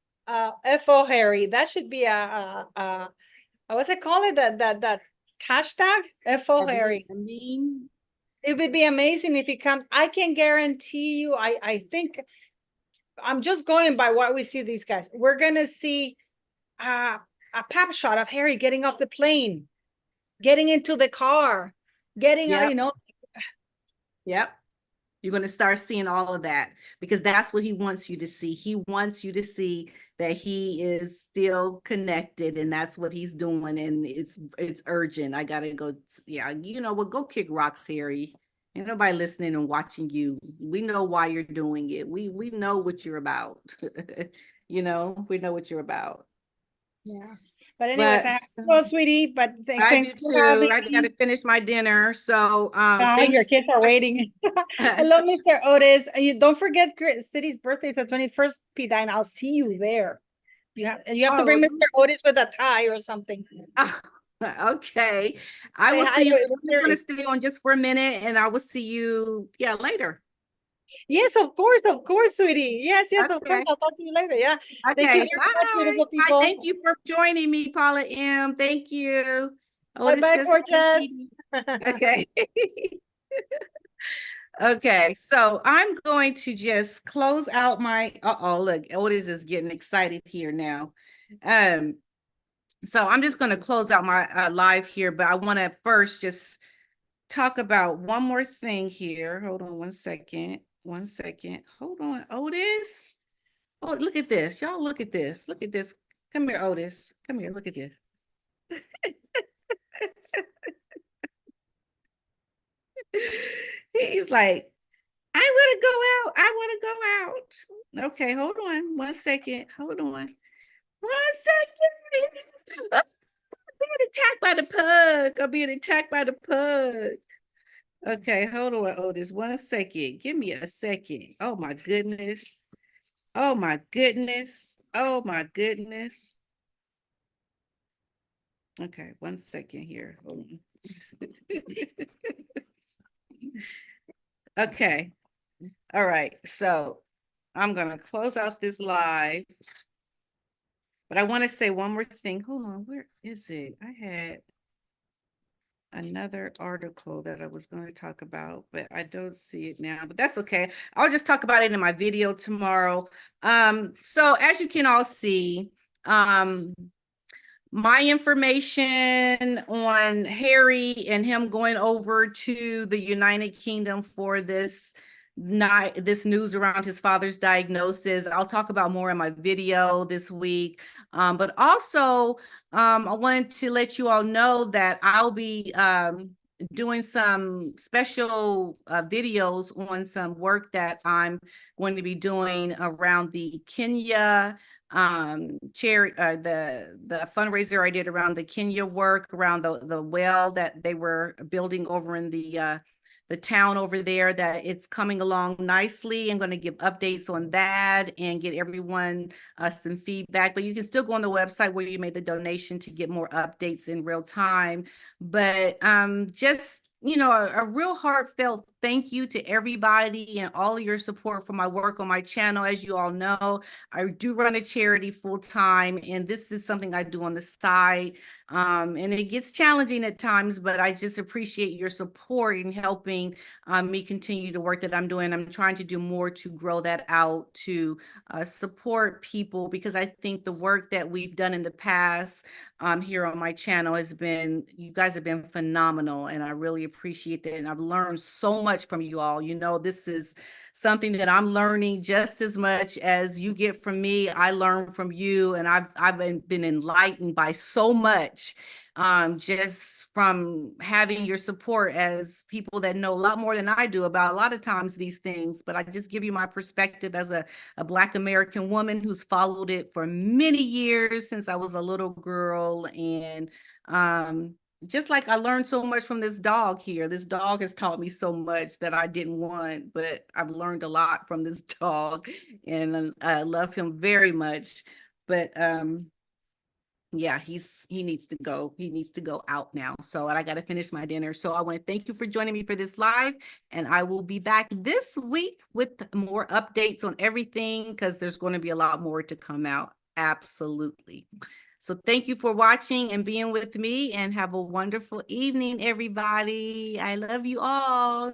FO Harry. That should be what's it called? That hashtag FO Harry. I mean, it would be amazing if he comes. I can guarantee you, I think I'm just going by what we see these guys. We're gonna see a pap shot of Harry getting off the plane, getting into the car, getting out, Yep. You're going to start seeing all of that because that's what he wants you to see. He wants you to see that he is still connected and that's what he's doing. And it's urgent. I got to go. Yeah. Well, go kick rocks, Harry. Ain't nobody listening and watching you. We know why you're doing it. We know what you're about. We know what you're about. Yeah. But anyways, I have to go, sweetie. But thanks for having me. I got to finish my dinner. So your kids are waiting. Hello, Mr. Otis. And you don't forget City's birthday is the 21st, PDINA. I'll see you there. You have to bring Mr. Otis with a tie or something. Okay. I will see you. I'm just going to stay on just for a minute and I will see you later. Yes, of course, sweetie. Yes, of course. I'll talk to you later. Yeah. Okay. Thank you very much, beautiful people. Thank you for joining me, Paula M. Thank you. Bye, gorgeous. Okay. Okay, so I'm going to just close out my, look, Otis is getting excited here now. So I'm just going to close out my live here, but I want to first just talk about one more thing here. Hold on 1 second. 1 second. Hold on, Otis. Oh, look at this. Y'all look at this. Look at this. Come here, Otis. Come here. Look at this. He's like, I want to go out. I want to go out. Okay, hold on 1 second. Hold on 1 second. I'm being attacked by the pug. I'm being attacked by the pug. Okay, hold on, Otis. 1 second. Give me a second. Oh my goodness. Oh my goodness. Oh my goodness. Okay, 1 second here. Hold on. Okay. All right. So I'm going to close out this live. But I want to say one more thing. Hold on. Where is it? I had another article that I was going to talk about, but I don't see it now, but that's okay. I'll just talk about it in my video tomorrow. So as you can all see, my information on Harry and him going over to the United Kingdom for this news around his father's diagnosis. I'll talk about more in my video this week. But also, I wanted to let you all know that I'll be doing some special videos on some work that I'm going to be doing around the Kenya charity, the fundraiser I did around the Kenya work, around the well that they were building over in the town over there, that it's coming along nicely. I'm going to give updates on that and get everyone some feedback, but you can still go on the website where you made the donation to get more updates in real time. But just a real heartfelt thank you to everybody and all of your support for my work on my channel. As you all know, I do run a charity full time, and this is something I do on the side. And it gets challenging at times, but I just appreciate your support in helping me continue the work that I'm doing. I'm trying to do more to grow that out, to support people, because I think the work that we've done in the past here on my channel you guys have been phenomenal, and I really appreciate that. And I've learned so much from you all. This is something that I'm learning just as much as you get from me. I learn from you, and I've been enlightened by so much just from having your support as people that know a lot more than I do about a lot of times these things. But I just give you my perspective as a Black American woman who's followed it for many years since I was a little girl. And just like I learned so much from this dog here. This dog has taught me so much that I didn't want, but I've learned a lot from this dog, and I love him very much. But yeah, he needs to go. He needs to go out now. So, and I got to finish my dinner. So I want to thank you for joining me for this live, and I will be back this week with more updates on everything, because there's going to be a lot more to come out. Absolutely. So thank you for watching and being with me, and have a wonderful evening, everybody. I love you all.